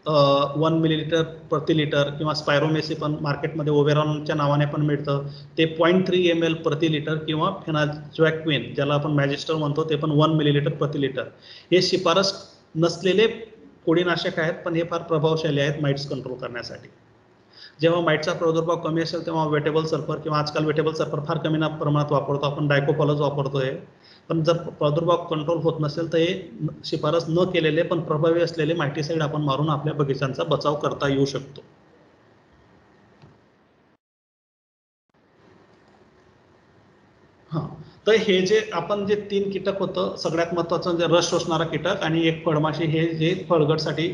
1 मिलीलिटर प्रति लिटर किंवा स्पायरोमेसिपन मार्केटमध्ये ओवेरॉनच्या नावाने पण मिळतं, ते 0.3 ml प्रति लिटर किंवा फेनाझोक्विन ज्याला आपण मॅजिस्टर म्हणतो ते पण 1 मिलीलिटर प्रति लिटर. हे शिफारस नसलेले कोळीनाशक आहेत, पण हे फार प्रभावशाली आहेत माइट्स कंट्रोल करण्यासाठी. जेव्हा माइटचा प्रादुर्भाव कमी असेल तेव्हा वेटेबल सल्फर किंवा आजकाल वेटेबल सल्फर फार कमी प्रमाणात वापरतो आपण, डायकोफॉलच वापरतोय. पण जर प्रादुर्भाव कंट्रोल होत नसेल तर हे शिफारस न केलेले पण प्रभावी असलेले मायटीसाइड आपण मारून आपल्या बगीचांचा बचाव करता येऊ शकतो. हां, तर हे जे आपण जे 3 कीटक होतं, सगळ्यात महत्त्वाचं जे रस शोषणारा कीटक आणि एक फळमाशी, हे जे फळगटसाठी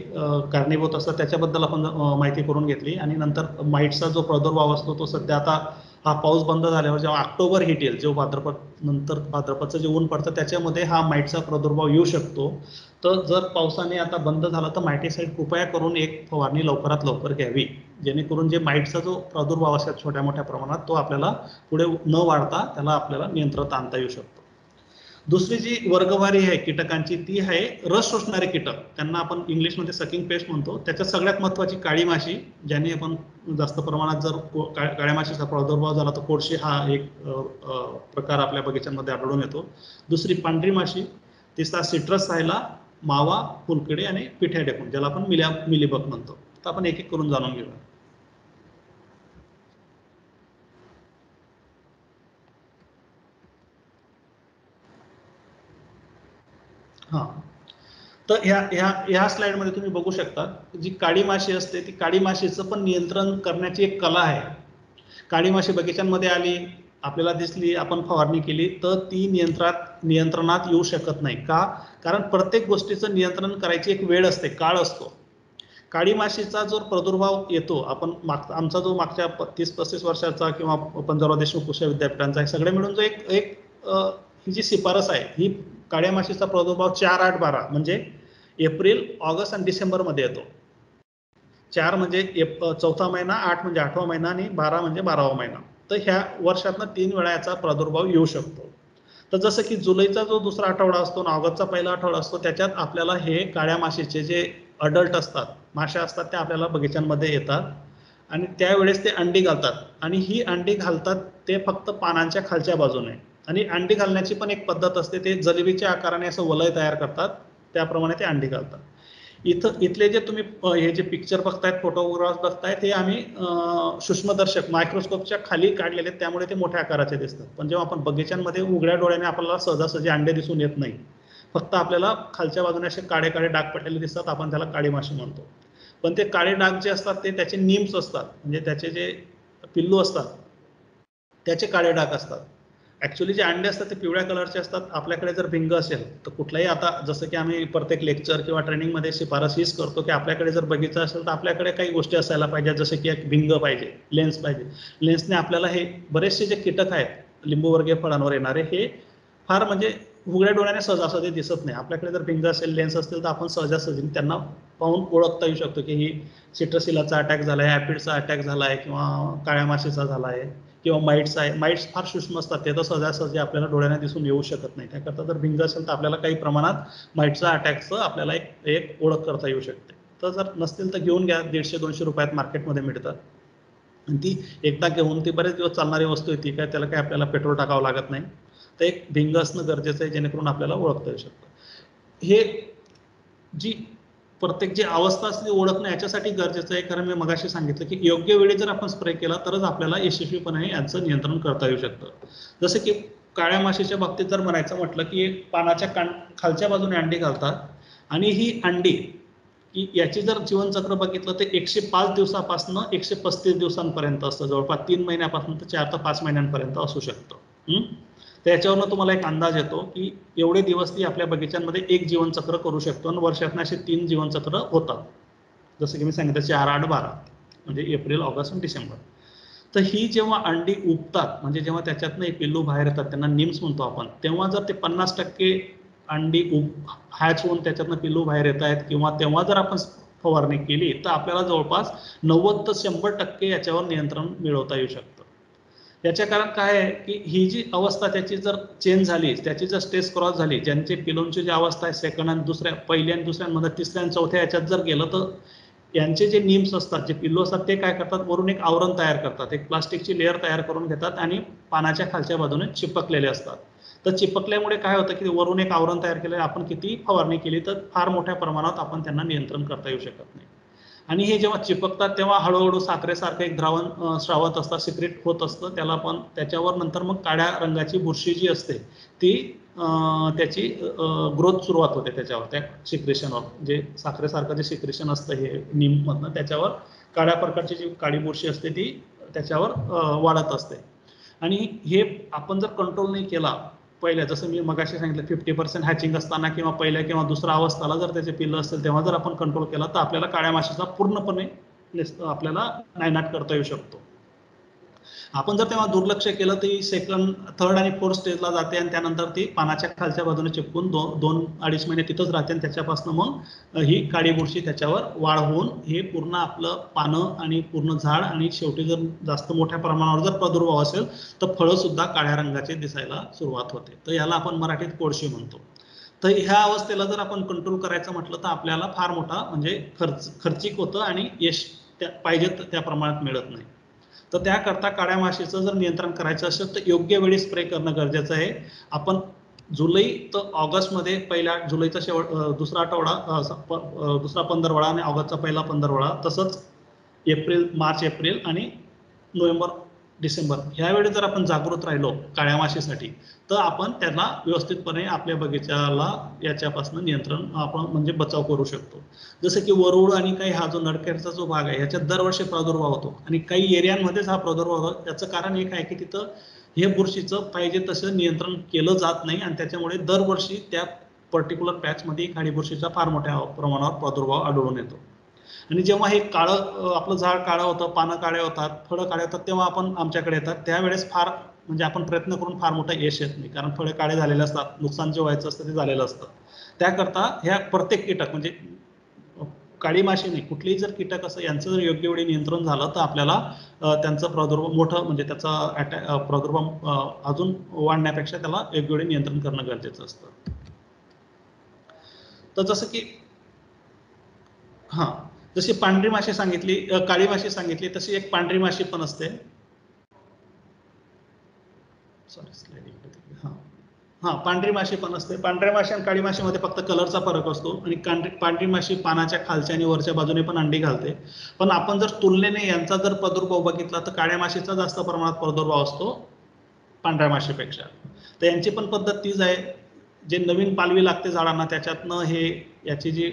कारणीभूत असतात त्याच्याबद्दल आपण माहिती करून घेतली. आणि नंतर माइट्सचा जो प्रादुर्भाव असतो तो सध्या आता हा पाऊस बंद झाल्यावर जेव्हा ऑक्टोबर हिट येईल, जो भाद्रपद नंतर भाद्रपदचं जे ऊन पडतं त्याच्यामध्ये हा माइटचा प्रादुर्भाव येऊ शकतो. तर जर पावसाने आता बंद झाला तर मायटीसाइड कृपया करून एक फवारणी लवकरात लवकर घ्यावी, जेणेकरून जे माइटचा जो प्रादुर्भाव असेल छोट्या मोठ्या प्रमाणात तो आपल्याला पुढे न वाढता त्याला आपल्याला नियंत्रणात आणता येऊ शकतो. दुसरी जी वर्गवारी आहे कीटकांची ती आहे रस शोषणारे कीटक, त्यांना आपण इंग्लिशमध्ये सकिंग पेस्ट म्हणतो. त्याच्यात सगळ्यात महत्त्वाची काळी माशी, ज्याने आपण जास्त प्रमाणात जर काळ्या माशीचा प्रादुर्भाव झाला तर कोळशी हा एक प्रकार आपल्या बगीच्यांमध्ये आढळून येतो. दुसरी पांढरी माशी, तिसरा सिट्रस सायला, मावा, फुलकिडे आणि पिठ्या ढेकूण ज्याला आपण मिलीबग म्हणतो. तर आपण एक एक करून जाणून घेऊया. हां, तर ह्या स्लाइडमध्ये तुम्ही बघू शकता जी काळी माशी असते ती काळी माशीचं पण नियंत्रण करण्याची एक कला आहे. काळी माशी बगीच्यांमध्ये आली, आपल्याला दिसली, आपण फवारणी केली तर ती नियंत्रणात येऊ शकत नाही. का? कारण प्रत्येक गोष्टीचं नियंत्रण करायची एक वेळ असते, काळ असतो. काळी माशीचा जो प्रादुर्भाव येतो, आपण आमचा जो मागच्या 30-35 वर्षाचा किंवा पंजाबराव देशमुख कृषी विद्यापीठांचा आहे, सगळे मिळून जो एक ही जी शिफारस आहे ही काळ्या माशीचा प्रादुर्भाव 4, 8, 12 म्हणजे एप्रिल, ऑगस्ट आणि डिसेंबर मध्ये येतो. 4 म्हणजे चौथा महिना, 8 म्हणजे 8वा महिना आणि 12 म्हणजे 12वा महिना. तर ह्या वर्षातनं 3 वेळा याचा प्रादुर्भाव येऊ शकतो. तर जसं की जुलैचा जो दुसरा आठवडा असतो आणि ऑगस्टचा पहिला आठवडा असतो त्याच्यात आपल्याला हे काळ्या माशीचे जे अडल्ट असतात, माशा असतात, त्या आपल्याला बगीच्यांमध्ये येतात आणि त्यावेळेस ते अंडी घालतात. आणि ही अंडी घालतात ते फक्त पानांच्या खालच्या बाजूने. आणि अंडी घालण्याची पण एक पद्धत असते, ते जलेबीच्या आकाराने असं वलय तयार करतात, त्याप्रमाणे ते अंडी घालतात. इथले जे तुम्ही हे जे पिक्चर बघतायत, फोटोग्राफ बघतायत, हे आम्ही सूक्ष्मदर्शक मायक्रोस्कोपच्या खाली काढलेले, त्यामुळे ते मोठ्या आकाराचे दिसतात. पण जेव्हा आपण बगीच्यांमध्ये उघड्या डोळ्याने आपल्याला सहजासहजी अंडे दिसून येत नाही, फक्त आपल्याला खालच्या बाजूने असे काळे काळे डाग पडलेले दिसतात, आपण त्याला काळी माशी म्हणतो. पण ते काळे डाग जे असतात ते त्याचे निम्स असतात, म्हणजे त्याचे जे पिल्लू असतात त्याचे काळे डाग असतात. ऍक्च्युली जे अंडे असतात ते पिवळ्या कलरचे असतात. आपल्याकडे जर भिंग असेल तर कुठलाही, आता जसं की आम्ही प्रत्येक लेक्चर किंवा ट्रेनिंगमध्ये शिफारस हीच करतो की आपल्याकडे जर बगीचा असेल तर आपल्याकडे काही गोष्टी असायला पाहिजेत, जसं की एक भिंग पाहिजे, लेन्स पाहिजे. लेन्सने आपल्याला हे बरेचसे जे कीटक आहेत लिंबूवर्गीय फळांवर येणारे, हे फार म्हणजे उघड्या डोळ्याने सहजासहजी दिसत नाही. आपल्याकडे जर भिंग असेल, लेन्स असतील तर आपण सहजासहजी त्यांना पाहून ओळखता येऊ शकतो की ही सिट्रसिलाचा अटॅक झाला आहे, ॲपिडचा अटॅक झाला आहे किंवा काळ्या माशीचा झाला आहे किंवा माइट्स आहे. माइट्स फार सूक्ष्म असतात, ते तर सहजासहजी आपल्याला डोळ्याने दिसून येऊ शकत नाही. त्याकरता जर भिंग असेल तर आपल्याला काही प्रमाणात माइट्सचा अटॅकचं आपल्याला एक ओळख करता येऊ शकते. तर जर नसतील तर घेऊन घ्या, 150-200 रुपयात मार्केटमध्ये मिळतात. आणि ती एकदा घेऊन ती बरेच दिवस चालणारी वस्तू आहे, ती काय त्याला काय आपल्याला पेट्रोल टाकावं लागत नाही. तर एक भिंग असणं गरजेचं आहे, जेणेकरून आपल्याला ओळखता येऊ शकतं. हे जी प्रत्येक जी अवस्था असते ओळखणं याच्यासाठी गरजेचं आहे, कारण मी मगाशी सांगितलं की योग्य वेळी जर आपण स्प्रे केला तरच आपल्याला यशस्वीपणे यांचं नियंत्रण करता येऊ शकतं. जसं की काळ्या माशीच्या बाबतीत जर म्हणायचं म्हटलं की पानाच्या खालच्या बाजूने अंडी घालतात आणि ही अंडी की याची जर जीवनचक्र बघितलं तर 105 दिवसापासून 135 दिवसांपर्यंत असतं, जवळपास 3 महिन्यापासून तर 4 ते 5 महिन्यांपर्यंत असू शकतं. त्याच्यावरनं तुम्हाला एक अंदाज येतो की एवढे दिवस ती आपल्या बगीच्यांमध्ये एक जीवनचक्र करू शकतो आणि वर्षातनं असे 3 जीवनचक्र होतात. जसं की मी सांगितलं 4, 8, 12 म्हणजे एप्रिल, ऑगस्ट आणि डिसेंबर. तर ही जेव्हा अंडी उगतात म्हणजे जेव्हा त्याच्यातनं एक पिल्लू बाहेर येतात त्यांना निम्स म्हणतो आपण, तेव्हा जर ते 50% अंडी हॅच होऊन त्याच्यातनं पिल्लू बाहेर येत आहेत किंवा तेव्हा जर आपण फवारणी केली तर आपल्याला जवळपास 90 ते 100% याच्यावर नियंत्रण मिळवता येऊ शकतं. याच्या कारण काय आहे की ही जी अवस्था त्याची जर चेंज झाली, त्याची जर स्टेज क्रॉस झाली, ज्यांची पिल्लूंची जी अवस्था आहे सेकंड आणि दुसऱ्या, पहिल्या आणि दुसऱ्यांमध्ये, तिसऱ्या आणि चौथ्या याच्यात जर गेलं तर यांचे जे निम्स असतात, जे पिल्लू असतात ते काय करतात, वरून एक आवरण तयार करतात, एक प्लास्टिकची लेअर तयार करून घेतात आणि पानाच्या खालच्या बाजूने चिपकलेले असतात. तर चिपकल्यामुळे काय होतं की वरून एक आवरण तयार केलं, आपण किती फवारणी केली तर फार मोठ्या प्रमाणात आपण त्यांना नियंत्रण करता येऊ शकत नाही. आणि हे जेव्हा चिपकतात तेव्हा हळूहळू साखरेसारखं एक द्रावण श्रावत असतं, सिक्रेट होत असतं त्याला, पण त्याच्यावर नंतर मग काळ्या रंगाची बुरशी जी असते ती त्याची ग्रोथ सुरुवात होते त्याच्यावर, त्या सिक्रेशनवर, जे साखरेसारखं जे सिक्रेशन असतं हे नीममधनं, त्याच्यावर काळ्या प्रकारची जी काळी बुरशी असते ती त्याच्यावर वाढत असते. आणि हे आपण जर कंट्रोल नाही केला पहिल्या, जसं मी मगाशी सांगितलं 50% हॅचिंग असताना किंवा पहिल्या किंवा दुसऱ्या अवस्थेला जर त्याचे पिल्लं असतील तेव्हा जर आपण कंट्रोल केला तर आपल्याला काळ्या माशीचा पूर्णपणे आपल्याला नायनाट करता येऊ शकतो. आपण जर तेव्हा दुर्लक्ष केलं तर सेकंड, थर्ड आणि फोर्थ स्टेजला जाते आणि त्यानंतर ती पानाच्या खालच्या बाजूने चिपकून 2-2.5 महिने तिथंच राहते आणि त्याच्यापासून मग ही काळी बुरशी त्याच्यावर वाढ होऊन हे पूर्ण आपलं पानं आणि पूर्ण झाड आणि शेवटी जर जास्त मोठ्या प्रमाणावर जर प्रादुर्भाव असेल तर फळं सुद्धा काळ्या रंगाचे दिसायला सुरुवात होते. तर याला आपण मराठीत कोळशी म्हणतो. तर ह्या अवस्थेला जर आपण कंट्रोल करायचं म्हटलं तर आपल्याला फार मोठा म्हणजे खर्चिक होतं आणि यश पाहिजे त्या प्रमाणात मिळत नाही. तर त्याकरता काळ्या माशीचं जर नियंत्रण करायचं असेल तर योग्य वेळी स्प्रे करणं गरजेचं आहे. आपण जुलै तर ऑगस्टमध्ये पहिल्या जुलैचा दुसरा आठवडा, दुसरा पंधरवडा आणि ऑगस्टचा पहिला पंधरवडा, तसंच एप्रिल, मार्च, एप्रिल आणि नोव्हेंबर, डिसेंबर ह्यावेळी जर आपण जागृत राहिलो काळ्या माशीसाठी तर आपण त्यांना व्यवस्थितपणे आपल्या बगीचाला याच्यापासून नियंत्रण आपण म्हणजे बचाव करू शकतो. जसं की वरुड आणि काही हा जो नडखेडचा जो भाग आहे ह्याच्यात दरवर्षी प्रादुर्भाव होतो आणि काही एरियांमध्येच हा प्रादुर्भाव होतो. त्याचं कारण एक आहे की तिथं हे बुरशीचं पाहिजे तसं नियंत्रण केलं जात नाही आणि त्याच्यामुळे दरवर्षी त्या पर्टिक्युलर पॅचमध्ये काळी बुरशीचा फार मोठ्या प्रमाणावर प्रादुर्भाव आढळून येतो. आणि जेव्हा हे काळं आपलं झाड काळं होतं, पानं काळे होतात, फळं काळे होतात, तेव्हा आपण आमच्याकडे येतात. त्यावेळेस फार म्हणजे आपण प्रयत्न करून फार मोठं यश येत नाही, कारण फळे काळे झालेले असतात, नुकसान जे व्हायचं असतं ते झालेलं असतं. त्याकरता ह्या प्रत्येक कीटक म्हणजे काळी माशी नाही, कुठलीही जर कीटक असं यांचं जर योग्य वेळी नियंत्रण झालं तर आपल्याला त्यांचा प्रादुर्भाव मोठं म्हणजे त्याचा प्रादुर्भाव अजून वाढण्यापेक्षा त्याला योग्य वेळी नियंत्रण करणं गरजेचं असतं. तर जसं की जशी पांढरी माशी सांगितली, काळी माशी सांगितली, तशी एक पांढरी माशी पण असते. पांढरी माशी पण असते. पांढऱ्या माशी आणि काळी माशीमध्ये फक्त कलरचा फरक असतो आणि पांढरी माशी पानाच्या खालच्या आणि वरच्या बाजूने पण अंडी घालते. पण आपण जर तुलनेने यांचा जर प्रादुर्भाव बघितला तर काळ्या माशीचा जास्त प्रमाणात प्रादुर्भाव असतो पांढऱ्या माशीपेक्षा. तर यांची पण पद्धत तीच आहे. जे नवीन पालवी लागते झाडांना त्याच्यातनं हे याची जी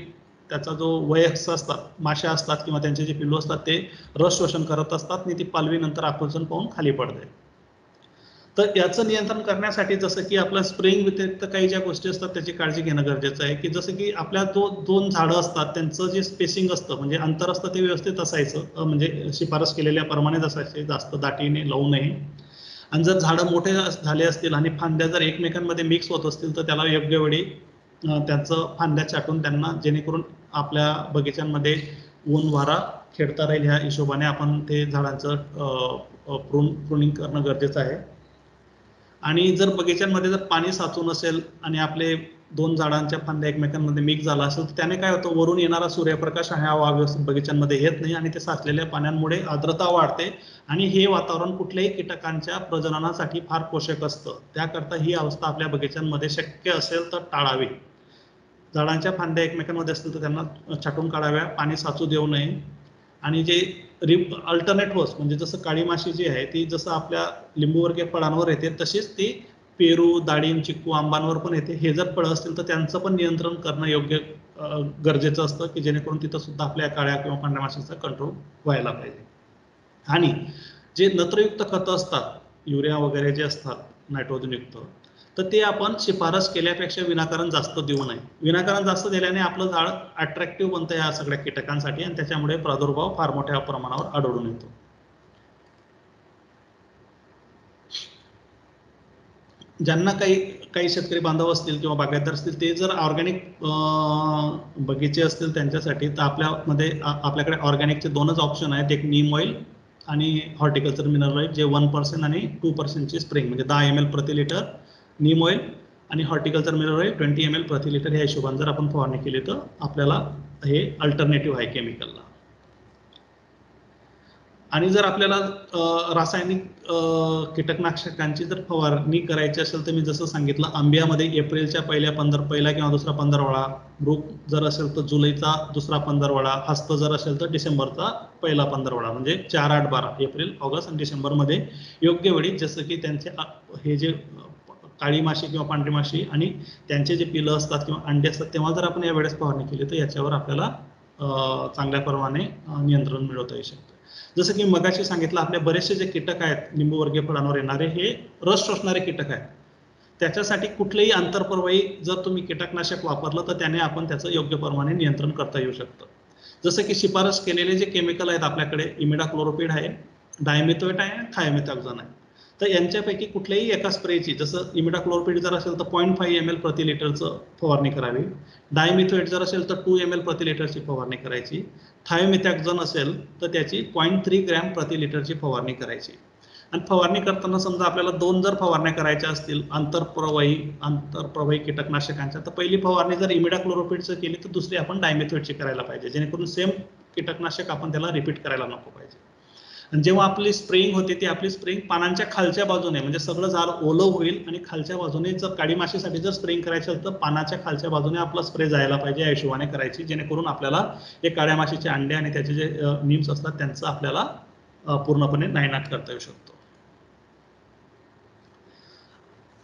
त्याचा जो वयस्क असतात, माश्या असतात किंवा त्यांचे जे पिल्लू असतात ते रस शोषण करत असतात आणि ती पालवी नंतर आकुंचन पाहून खाली पडते. तर याचं नियंत्रण करण्यासाठी जसं की आपल्या स्प्रेइंग व्यतिरिक्त काही ज्या गोष्टी असतात त्याची काळजी घेणं गरजेचं आहे, की जसं की आपल्या दोन झाडं असतात त्यांचं जे स्पेसिंग असतं म्हणजे अंतर असतं ते व्यवस्थित असायचं, म्हणजे शिफारस केलेल्या प्रमाणेच असायचे, जास्त दाटीने लावू नये. आणि जर झाडं मोठे झाले असतील आणि फांद्या जर एकमेकांमध्ये मिक्स होत असतील तर त्याला योग्य वेळी त्याचं फांद्या छाटून त्यांना, जेणेकरून आपल्या बगीच्यांमध्ये ऊन वारा खेळता राहील ह्या हिशोबाने आपण ते झाडांचं प्रूनिंग करणं गरजेचं आहे. आणि जर बगीच्यांमध्ये जर पाणी साचून असेल आणि आपले दोन झाडांच्या फांद्या एकमेकांमध्ये मिक्स झाला असेल तर त्याने काय होतं, वरून येणारा सूर्यप्रकाश हा व्यवस्थित बगीच्यांमध्ये येत नाही आणि ते साचलेल्या पाण्यामुळे आर्द्रता वाढते आणि हे वातावरण कुठल्याही कीटकांच्या प्रजननासाठी फार पोषक असतं. त्याकरता ही अवस्था आपल्या बगीच्यांमध्ये शक्य असेल तर टाळावी. झाडांच्या फांद्या एकमेकांमध्ये असतील तर त्यांना छाटून काढाव्या, पाणी साचू देऊ नये. आणि जे अल्टरनेट होस्ट म्हणजे जसं काळी माशी जी आहे ती जसं आपल्या लिंबूवर्गीय फळांवर येते तशीच ती पेरू, डाळिंब, चिक्कू, आंबांवर पण येते. हे जर फळं असतील तर त्यांचं पण नियंत्रण करणं योग्य गरजेचं असतं की जेणेकरून तिथं सुद्धा आपल्या काळ्या किंवा पांढऱ्या माशीचा कंट्रोल व्हायला पाहिजे. आणि जे नत्रयुक्त खतं असतात, युरिया वगैरे जे असतात नायट्रोजनयुक्त, तर ते आपण शिफारस केल्यापेक्षा विनाकारण जास्त देऊ नये. विनाकारण जास्त दिल्याने आपलं झाड अट्रॅक्टिव्ह बनतं या सगळ्या कीटकांसाठी आणि त्याच्यामुळे प्रादुर्भाव फार मोठ्या प्रमाणावर आढळून येतो. ज्यांना काही शेतकरी बांधव असतील किंवा बागायतदार असतील ते जर ऑर्गॅनिक बगीचे असतील त्यांच्यासाठी, तर आपल्याकडे ऑर्गॅनिकचे 2च ऑप्शन आहेत. एक नीम ऑइल आणि हॉर्टिकल्चर मिनरल ऑइल, जे 1% आणि 2%ची स्प्रिंग, म्हणजे 10 ml प्रति लिटर नीम ऑइल आणि हॉर्टिकल्चर मिनरल ऑइल 20 ml प्रति लिटर या हिशोबाने जर आपण फवारणी केली तर आपल्याला हे अल्टरनेटिव्ह आहे केमिकलला. आणि जर आपल्याला रासायनिक कीटकनाशकांची जर फवारणी करायची असेल तर मी जसं सांगितलं, आंब्यामध्ये एप्रिलच्या पहिला किंवा दुसरा 15 ब्रूक जर असेल तर जुलैचा दुसरा 15, हस्त जर असेल तर डिसेंबरचा पहिला 15, म्हणजे 4, 8, 12 एप्रिल, ऑगस्ट आणि डिसेंबरमध्ये योग्य वेळी, जसं की त्यांचे हे जे काळी माशी किंवा पांढरी माशी आणि त्यांचे जे पिलं असतात किंवा अंडे असतात तेव्हा जर आपण या वेळेस फवारणी केली तर याच्यावर आपल्याला चांगल्या प्रमाणे नियंत्रण मिळवता येऊ शकतं. जसं की मगाशी सांगितलं, आपले बरेचसे जे कीटक आहेत लिंबूवर्गीय फळांवर येणारे, हे रस शोषणारे कीटक आहेत. त्याच्यासाठी कुठलेही आंतरप्रवाही जर तुम्ही कीटकनाशक वापरलं तर त्याने आपण त्याचं योग्य प्रमाणे नियंत्रण करता येऊ शकतं. जसं की शिफारस केलेले जे केमिकल आहेत आपल्याकडे, इमिडाक्लोरोपिड आहे, डायमिथोएट आहे, थायोमिथॅक्झोन आहे. तर यांच्यापैकी कुठल्याही एका स्प्रेची, जसं इमिडाक्लोरोपिड जर असेल तर 0.5 ml प्रति लिटरचं फवारणी करावी. डायमिथोएट जर असेल तर 2 ml प्रति लिटरची फवारणी करायची. थायोमिथॅक्झोन असेल तर त्याची 0.3 ग्रॅम प्रति लिटरची फवारणी करायची. आणि फवारणी करताना समजा आपल्याला 2 जर फवारण्या करायच्या असतील आंतरप्रवाही कीटकनाशकांच्या, तर पहिली फवारणी जर इमिडाक्लोरोपिडचं केली तर दुसरी आपण डायमिथोएटची करायला पाहिजे, जेणेकरून सेम कीटकनाशक आपण त्याला रिपीट करायला नको पाहिजे. आणि जेव्हा आपली स्प्रेइंग होते ती आपली स्प्रेइंग पानांच्या खालच्या बाजूने, म्हणजे सगळं झाड ओलं होईल आणि खालच्या बाजूने, जर काळी माशीसाठी जर स्प्रेइंग करायचं असेल तर पानाच्या खालच्या बाजूने आपला स्प्रे जायला पाहिजे, या हिशोबाने करायची, जेणेकरून आपल्याला हे काळ्या माशीचे अंडे आणि त्याचे जे नीम्स असतात त्यांचं आपल्याला पूर्णपणे नायनाट करता येऊ शकतो.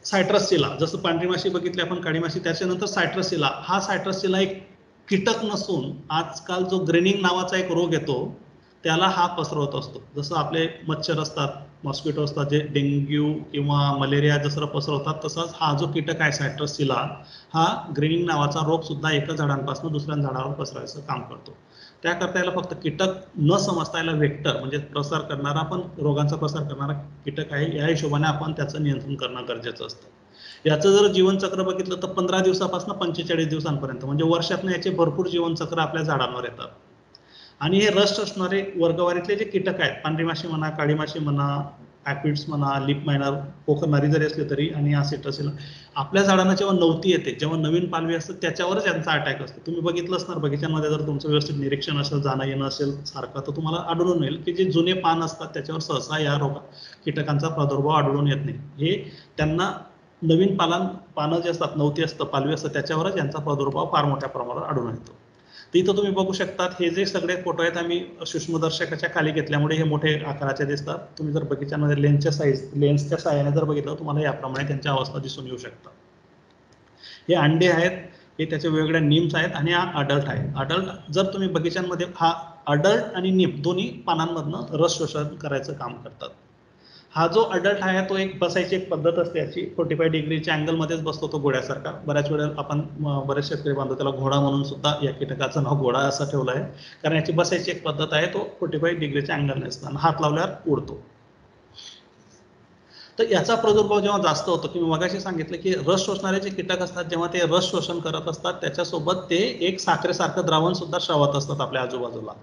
सायट्रससिला, जसं पांढरी माशी बघितली आपण, काळी माशी, त्याच्यानंतर सायट्रससिला. हा सायट्रससिला एक कीटक नसून आजकाल जो ग्रेनिंग नावाचा एक रोग येतो त्याला हा पसरवत असतो. जसं आपले मच्छर असतात, मॉस्किटो असतात, जे डेंग्यू किंवा मलेरिया जसं पसरवतात, तसाच हा जो कीटक आहे सायट्रससिला, हा ग्रेनिंग नावाचा रोग सुद्धा एका झाडांपासून दुसऱ्या झाडावर पसरायचं काम करतो. त्याकरता याला फक्त कीटक न समजता याला वेक्टर, म्हणजे प्रसार करणारा, पण रोगांचा प्रसार करणारा कीटक आहे, या हिशोबाने आपण त्याचं नियंत्रण करणं गरजेचं असतं. याचं जर जीवनचक्र बघितलं तर 15 दिवसापासून 45 दिवसांपर्यंत, म्हणजे वर्षातनं याचे भरपूर जीवनचक्र आपल्या झाडांवर येतात. आणि हे रस असणारे वर्गवारीतले जे कीटक आहेत, पांढरी माशी म्हणा, काळी माशी म्हणा, ॲपिड्स म्हणा, लीफ मायनर, पोखरणारी जरी असली तरी, आणि हा सिट्रसला, आपल्या झाडांना जेव्हा नवती येते, जेव्हा नवीन पालवी असते त्याच्यावरच यांचा अटॅक असतो. तुम्ही बघितलं असणार बगीच्यांमध्ये, जर तुमचं व्यवस्थित निरीक्षण असेल, जाणं येणं असेल सारखं, तर तुम्हाला आढळून येईल की जे जुने पान असतात त्याच्यावर सहसा या कीटकांचा प्रादुर्भाव आढळून येत नाही. हे त्यांना नवीन पानं जे असतात, नवती असतं, पालवी असतं, त्याच्यावरच यांचा प्रादुर्भाव फार मोठ्या प्रमाणावर आढळून येतो. तर इथं तुम्ही बघू शकतात, हे जे सगळे फोटो आहेत आम्ही सूक्ष्मदर्शकाच्या खाली घेतल्यामुळे हे मोठे आकाराचे दिसतात. तुम्ही जर बगीच्यामध्ये लेन्सच्या साहाय्याने जर बघितलं, तुम्हाला याप्रमाणे त्यांच्या अवस्था दिसून येऊ शकतात. हे अंडे आहेत, हे त्याचे वेगवेगळ्या नीम्स आहेत, आणि हा अडल्ट आहे. अडल्ट जर तुम्ही बगीच्यांमध्ये, हा अडल्ट आणि नीम दोन्ही पानांमधनं रस शोषण करायचं काम करतात. हा जो अडल्ट आहे तो एक बसायची एक पद्धत असते याची, 45 डिग्रीच्या अँगलमध्येच बसतो तो घोड्यासारखा. बऱ्याच वेळेला आपण बरेच शेतकरी बांधव त्याला घोडा म्हणून सुद्धा, या कीटकाचं नाव घोडा असं ठेवलं आहे, कारण याची बसायची एक पद्धत आहे, तो 45 डिग्रीच्या अँगलने असताना हात लावल्यावर उडतो. तर याचा प्रादुर्भाव जेव्हा जास्त होतो, की मी मगाशी सांगितलं की रस शोषणारे जे कीटक असतात, जेव्हा ते रस शोषण करत असतात त्याच्यासोबत ते एक साखरेसारखं द्रावण सुद्धा श्रावत असतात आपल्या आजूबाजूला.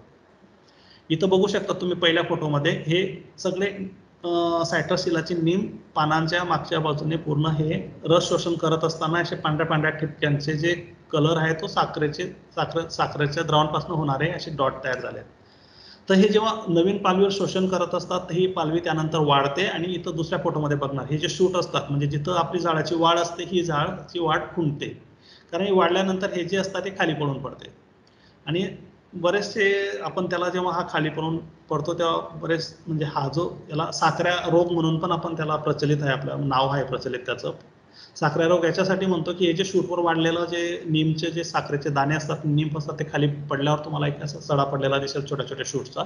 इथं बघू शकता तुम्ही पहिल्या फोटोमध्ये, हे सगळे सायट्रससिलाची नीम पानांच्या मागच्या बाजूने पूर्ण हे रस शोषण करत असताना असे पांढऱ्या पांढऱ्या ठिपक्यांचे जे कलर आहे तो साखरेच्या द्रावणापासून होणारे असे डॉट तयार झाले. तर हे जेव्हा नवीन पालवीवर शोषण करत असतात, तर ही पालवी त्यानंतर वाढते, आणि इथं दुसऱ्या फोटोमध्ये बघणार, हे जे शूट असतात, म्हणजे जिथं आपली झाडाची वाढ असते, ही झाडाची वाढ खुंटते, कारण हे वाढल्यानंतर हे जे असतात ते खाली पडून पडते. आणि बरेचसे आपण त्याला जेव्हा हा खाली पडतो तेव्हा बरेच म्हणजे हा जो याला साखऱ्या रोग म्हणून पण आपण त्याला प्रचलित आहे, आपलं नाव आहे प्रचलित त्याचं. साखऱ्या रोग याच्यासाठी म्हणतो की हे जे शूटवर वाढलेलं जे नीमचे जे साखरेचे दाणे असतात, नीम असतात, ते खाली पडल्यावर तुम्हाला एक असा सडा पडलेला दिसेल छोट्या छोट्या शूटचा,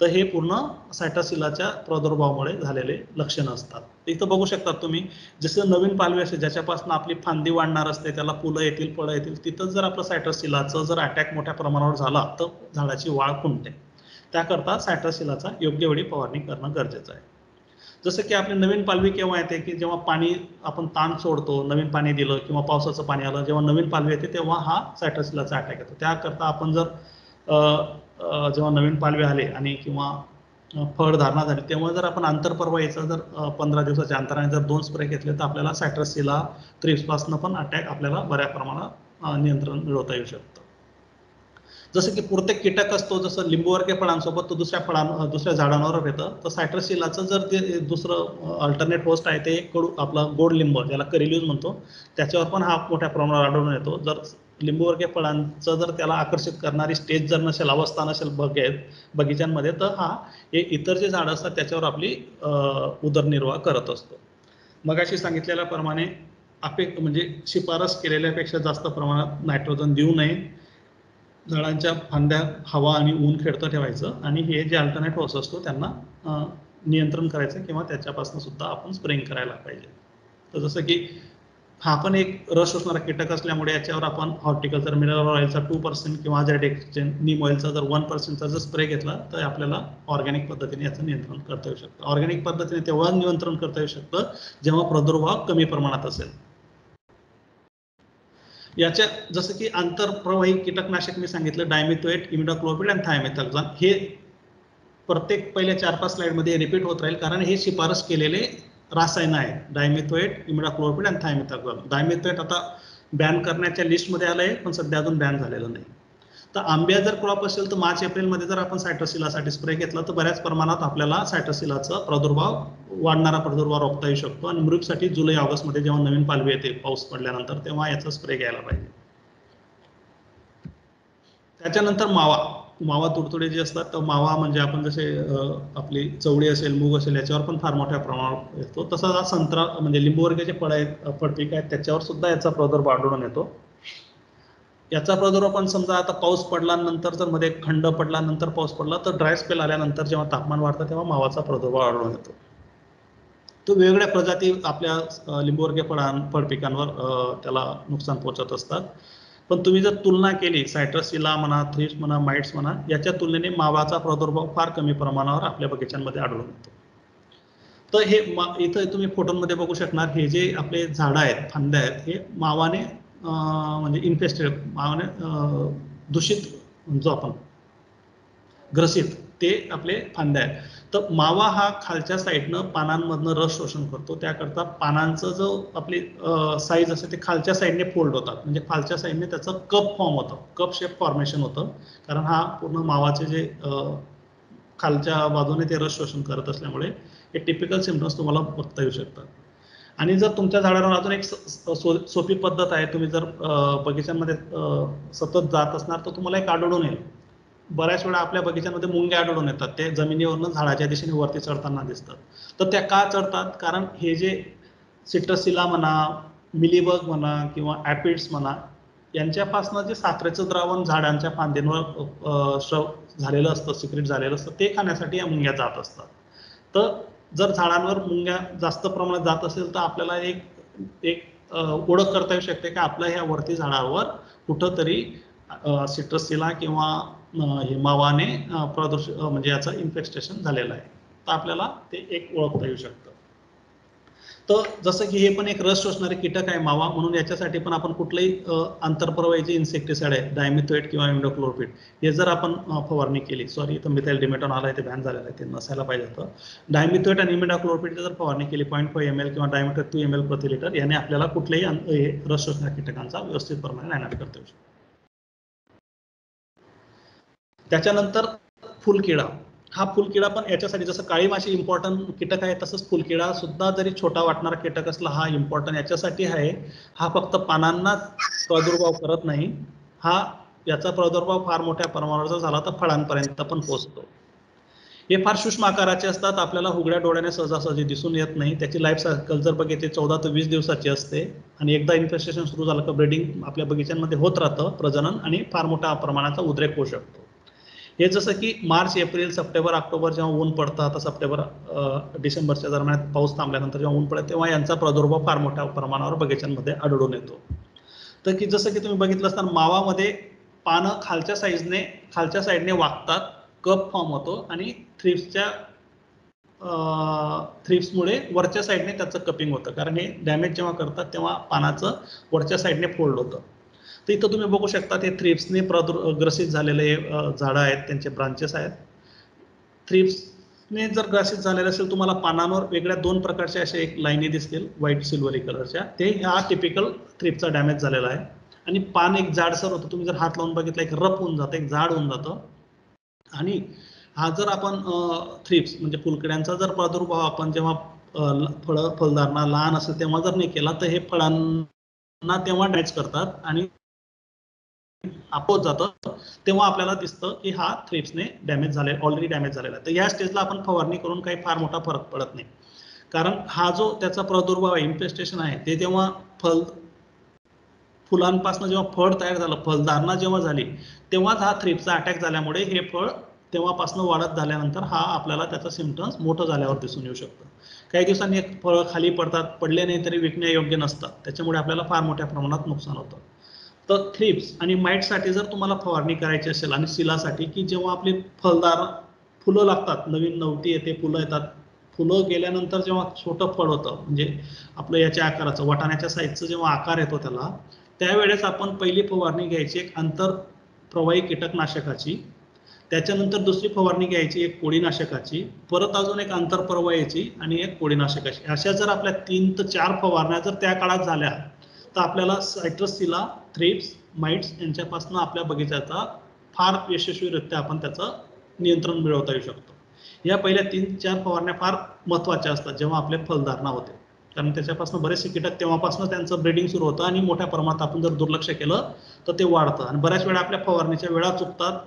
तर हे पूर्ण सायटोसिलाच्या प्रादुर्भावामुळे झालेले लक्षणं असतात. इथं बघू शकतात तुम्ही, जसं नवीन पालवी असते ज्याच्यापासून आपली फांदी वाढणार असते, त्याला फुलं येतील, फळं येतील, तिथं जर आपलं सायटोसिलाचं जर अटॅक मोठ्या प्रमाणावर झाला तर झाडाची वाढ खुंटते. त्याकरता सायटोसिलाचा योग्य वेळी फवारणी करणं गरजेचं आहे. जसं की आपली नवीन पालवी केव्हा येते की जेव्हा पाणी आपण ताण सोडतो, नवीन पाणी दिलं किंवा पावसाचं पाणी आलं, जेव्हा नवीन पालवी येते तेव्हा हा सायटोसिलाचा अटॅक येतो. त्याकरता आपण जर जेव्हा नवीन पालवी आले आणि किंवा फळ धारणा झाली तेव्हा जर आपण आंतरपर्वाईचा जर 15 दिवसाच्या अंतराने जर 2 स्प्रे घेतले तर आपल्याला सायटोसिला थ्रिप्सपासून पण अटॅक आपल्याला बऱ्या प्रमाणात नियंत्रण मिळवता येऊ शकतं. जसं की प्रत्येक कीटक असतो, जसं लिंबूवर्गीय फळांसोबत तो दुसऱ्या झाडांवर येतं, तर सायट्रसिलाचं जर ते दुसरं अल्टरनेट होस्ट आहे ते आपला गोड लिंब ज्याला करिल्यूज म्हणतो, त्याच्यावर पण हा मोठ्या प्रमाणावर आढळून येतो. जर लिंबूवर्गीय फळांचं जर त्याला आकर्षित करणारी स्टेज जर नसेल, अवस्था नसेल बगीच्यांमध्ये, तर हे इतर जे झाडं असतात त्याच्यावर आपली उदरनिर्वाह करत असतो. मगाशी सांगितलेल्याप्रमाणे म्हणजे शिफारस केलेल्यापेक्षा जास्त प्रमाणात नायट्रोजन देऊ नये. झाडांच्या फांद्या हवा आणि ऊन खेळतं ठेवायचं आणि हे जे अल्टरनेट होस्ट असतो त्यांना नियंत्रण करायचं किंवा त्याच्यापासून सुद्धा आपण स्प्रेइंग करायला पाहिजे. तर जसं की हा पण एक रस शोषणारा कीटक असल्यामुळे याच्यावर आपण हॉर्टिकल्चर मिनरल ऑइलचा 2% किंवा अझॅडिक्टिन नीम ऑइलचा जर 1%चा जर स्प्रे घेतला तर आपल्याला ऑर्गॅनिक पद्धतीने याचं नियंत्रण करता येऊ शकतं. ऑर्गॅनिक पद्धतीने तेव्हा नियंत्रण करता येऊ शकतं जेव्हा प्रादुर्भाव कमी प्रमाणात असेल. याच्या जसं की आंतरप्रवाही कीटकनाशक मी सांगितलं, डायमिथोएट, इमिडाक्लोप्रिड आणि थायमेथाक्झाम, हे प्रत्येक पहिल्या 4-5 स्लाइडमध्ये रिपीट होत राहील कारण हे शिफारस केलेले रासायन आहेत. डायमिथोएट, इमिडाक्लोप्रिड आणि थायमेथाक्झाम. डायमिथोएट आता बॅन करण्याच्या लिस्टमध्ये आलंय पण सध्या अजून बॅन झालेलं नाही. तर आंब्या जर क्रॉप असेल तर मार्च-एप्रिलमध्ये जर आपण सायटोसिलासाठी स्प्रे घेतला तर बऱ्याच प्रमाणात आपल्याला सायटोसिलाचा वाढणारा प्रादुर्भाव रोखता येऊ शकतो. आणि मृगसाठी जुलै-ऑगस्टमध्ये जेव्हा नवीन पालवी येते पाऊस पडल्यानंतर तेव्हा याचा स्प्रे घ्यायला पाहिजे. त्याच्यानंतर मावा तुडतुडे जे असतात, तर मावा म्हणजे आपण जसे आपली चवळी असेल, मूग असेल याच्यावर पण फार मोठ्या प्रमाणावर येतो. तसंच हा संत्रा म्हणजे लिंबूवर्गीय जे फळपीक आहेत त्याच्यावर सुद्धा याचा प्रादुर्भाव आढळून येतो. याचा प्रादुर्भाव पण समजा आता पाऊस पडल्यानंतर जर मध्ये खंड पडल्यानंतर पाऊस पडला तर ड्राय स्पेल आल्यानंतर जेव्हा तापमान वाढतं तेव्हा मावाचा प्रादुर्भाव आढळून येतो. तो वेगवेगळ्या प्रजाती आपल्या लिंबूवर्गीय फळपिकांवर त्याला नुकसान पोहोचत असतात. पण तुम्ही जर तुलना केली सायट्रसिला म्हणा, थ्रिप्स म्हणा, माइट्स म्हणा, याच्या तुलनेने मावाचा प्रादुर्भाव फार कमी प्रमाणावर आपल्या बगीच्यांमध्ये आढळून येतो. तर हे इथं तुम्ही फोटोमध्ये बघू शकणार, हे जे आपले झाडं आहेत, फांद्या आहेत, हे मावाने म्हणजे इन्फेस्टेड, मावाने दूषित म्हणतो आपण, ग्रसित ते आपले फांद्या आहेत. तर मावा हा खालच्या साईडनं पानांमधनं रस शोषण करतो. त्याकरता पानांचं जो आपली साईज असते ते खालच्या साईडने फोल्ड होतात, म्हणजे खालच्या साईडने त्याचं कप फॉर्म होतं, कप शेप फॉर्मेशन होतं. कारण हा पूर्ण मावाचे जे खालच्या बाजूने ते रस शोषण करत असल्यामुळे हे टिपिकल सिम्पटम्स तुम्हाला बघता येऊ शकतात. आणि जर तुमच्या झाडावर अजून एक सोपी पद्धत आहे, तुम्ही जर बगीच्यांमध्ये सतत जात असणार तर तुम्हाला एक आढळून येईल. बऱ्याच वेळा आपल्या बगीच्यांमध्ये मुंग्या आढळून येतात, ते जमिनीवरनं झाडाच्या दिशेने वरती चढताना दिसतात. तर त्या का चढतात? कारण हे जे सिट्रसिला म्हणा, मिलीबग म्हणा किंवा ॲपिड्स म्हणा, यांच्यापासून जे साखरेचं द्रावण झाडांच्या फांदींवर झालेलं असतं, सिक्रेट झालेलं असतं, ते खाण्यासाठी या मुंग्या जात असतात. तर जर झाडांवर मुंग्या जास्त प्रमाणात जात असेल तर आपल्याला एक ओळख करता येऊ शकते की आपल्या ह्या वरती झाडावर कुठंतरी सिट्रसिला किंवा मावाने म्हणजे याचं इन्फेक्टेशन झालेलं आहे. तर आपल्याला ते एक ओळखता येऊ शकतं. तर जसं की हे पण एक रस शोषणारे कीटक आहे मावा, म्हणून याच्यासाठी पण आपण कुठलंही आंतरप्रवाही जे इन्सेक्टिसाइड आहे, डायमिथोएट किंवा इमिडाक्लोप्रिड, हे जर आपण फवारणी केली, सॉरी इथं मिथाइल डिमेटॉन आलं आहे, ते बॅन झालेलं आहे, ते नसायला पाहिजे होतं. डायमिथोएट आणि इमिडाक्लोप्रिड जर फवारणी केली 0.5 ml किंवा डायमिथोएट 2 ml प्रति लिटर, याने आपल्याला कुठल्याही रस शोषणाऱ्या कीटकांचा व्यवस्थितपणे नायनाट करता येऊ शकतो. त्याच्यानंतर फुलकिडा. हा फुलकिडा पण याच्यासाठी जसं काळी माशी इम्पॉर्टंट कीटक आहे, तसंच फुलकिडा सुद्धा जरी छोटा वाटणारा कीटक असला, हा इम्पॉर्टंट याच्यासाठी आहे. हा फक्त पानांना प्रादुर्भाव करत नाही, हा याचा प्रादुर्भाव फार मोठ्या प्रमाणावर जर झाला तर फळांपर्यंत पण पोहोचतो. हे फार सूक्ष्म आकाराचे असतात, आपल्याला उघड्या डोळ्याने सहजासहजी दिसून येत नाही. त्याची लाईफ सायकल जर बघितली 14 ते 20 दिवसाची असते आणि एकदा इन्फेस्टेशन सुरू झालं का ब्रीडिंग आपल्या बगीच्यांमध्ये होत राहतं, प्रजनन, आणि फार मोठ्या प्रमाणाचा उद्रेक होऊ शकतो. हे जसं की मार्च, एप्रिल, सप्टेंबर, ऑक्टोबर जेव्हा ऊन पडतं, आता सप्टेंबर डिसेंबरच्या दरम्यान पाऊस थांबल्यानंतर जेव्हा ऊन पडतं तेव्हा यांचा प्रादुर्भाव फार मोठ्या प्रमाणावर बगीच्यांमध्ये आढळून येतो. तर की जसं की तुम्ही बघितलं असताना मावामध्ये पानं खालच्या साईडने वागतात, कप फॉर्म होतो आणि थ्रिप्समुळे वरच्या साईडने त्याचं कपिंग होतं, कारण हे डॅमेज जेव्हा करतात तेव्हा पानाचं वरच्या साईडने फोल्ड होतं. तर इथं तुम्ही बघू शकता ते थ्रिप्सने ग्रसित झालेले झाडं आहेत, त्यांचे ब्रांचेस आहेत. थ्रिप्सने जर ग्रसित झालेले असेल तुम्हाला पानांवर वेगळ्या 2 प्रकारच्या अशा एक लाईनी दिसतील व्हाईट सिल्वरी कलरच्या, ते ह्या टिपिकल थ्रिप्सचा डॅमेज झालेला आहे. आणि पान एक जाडसर होतं, तुम्ही जर हात लावून बघितलं एक रफ होऊन जातं, एक जाड होऊन जातं. आणि हा जर आपण थ्रिप्स म्हणजे फुलकिड्यांचा जर प्रादुर्भाव आपण जेव्हा फळधारणा लहान असेल तेव्हा जर नाही केला तर हे फळांना तेव्हा डॅमेज करतात आणि आपोत जातं, तेव्हा आपल्याला दिसतं की हा थ्रिप्सने ऑलरेडी डॅमेज झालेला आहे. तर या स्टेजला आपण फवारणी करून काही फार मोठा फरक पडत नाही, कारण हा जो त्याचा प्रादुर्भाव आहे, इन्फेस्टेशन आहे, ते जेव्हा फुलांपासून जेव्हा फळ तयार झालं, फळधारणा जेव्हा झाली तेव्हाच हा थ्रिप्सचा अटॅक झाल्यामुळे हे फळ तेव्हापासून वाढत झाल्यानंतर हा आपल्याला त्याचा सिम्पटम्स मोठं झाल्यावर दिसून येऊ शकतं. काही दिवसांनी एक फळ खाली पडले नाही तरी विकण्यायोग्य नसतात, त्याच्यामुळे आपल्याला फार मोठ्या प्रमाणात नुकसान होतं. तर थ्रिप्स आणि माईटसाठी जर तुम्हाला फवारणी करायची असेल आणि सिलासाठी, की जेव्हा आपली फुलं लागतात, नवीन नवटी येते, फुलं येतात, फुलं गेल्यानंतर जेव्हा छोटं फळ होतं म्हणजे आपलं याच्या आकाराचं वाटाण्याच्या साईजचं जेव्हा आकार येतो त्याला, त्यावेळेस आपण पहिली फवारणी घ्यायची एक आंतरप्रवाही कीटकनाशकाची, त्याच्यानंतर दुसरी फवारणी घ्यायची एक कोळीनाशकाची, परत अजून एक आंतरप्रवाहाची आणि एक कोळीनाशकाची. अशा जर आपल्या 3 ते 4 फवारण्या जर त्या काळात झाल्या तर आपल्याला सायट्रससिला, थ्रिप्स, माइट्स यांच्यापासून आपल्या बगीचाचा फार यशस्वीरित्या आपण त्याचं नियंत्रण मिळवता येऊ शकतो. या पहिल्या 3-4 फवारण्या फार महत्त्वाच्या असतात जेव्हा आपले फलधारणा होते, कारण त्याच्यापासून बरेचसे कीटक तेव्हापासून त्यांचं ब्रीडिंग सुरू होतं आणि मोठ्या प्रमाणात आपण जर दुर्लक्ष केलं तर ते वाढतं आणि बऱ्याच वेळा आपल्या फवारणीच्या वेळा चुकतात.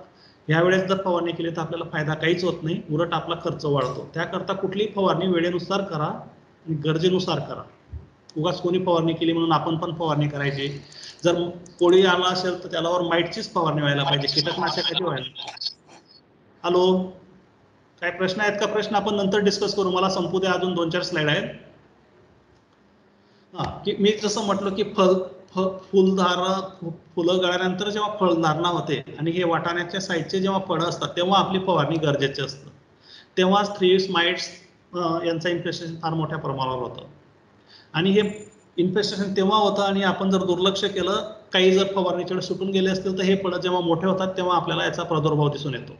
यावेळेस जर फवारणी केली तर आपल्याला फायदा काहीच होत नाही, उलट आपला खर्च वाढतो. त्याकरता कुठलीही फवारणी वेळेनुसार करा आणि गरजेनुसार करा. उगाच कोणी फवारणी केली म्हणून आपण पण फवारणी करायची. जर कोळी आला असेल तर त्यालावर माईटचीच फवारणी व्हायला पाहिजे, कीटकनाशकाची व्हायला. हॅलो, काय प्रश्न आहेत का? प्रश्न आपण नंतर डिस्कस करू, मला संपू द्या, अजून 2-4 स्लाइड आहेत. की मी जसं म्हटलं की फुलं गळल्यानंतर जेव्हा फळधारणा होते आणि हे वाटाण्याच्या साईडचे जेव्हा फळं असतात तेव्हा आपली फवारणी गरजेची असतं. तेव्हाच थ्रिप्स, माइट्स यांचं इन्फेस्टेशन फार मोठ्या प्रमाणावर होतं आणि हे इन्फेस्टेशन तेव्हा होतं आणि आपण जर दुर्लक्ष केलं, काही जर फवारणीकडे सुटून गेले असतील तर हे फळं जेव्हा मोठे होतात तेव्हा आपल्याला याचा प्रादुर्भाव दिसून येतो.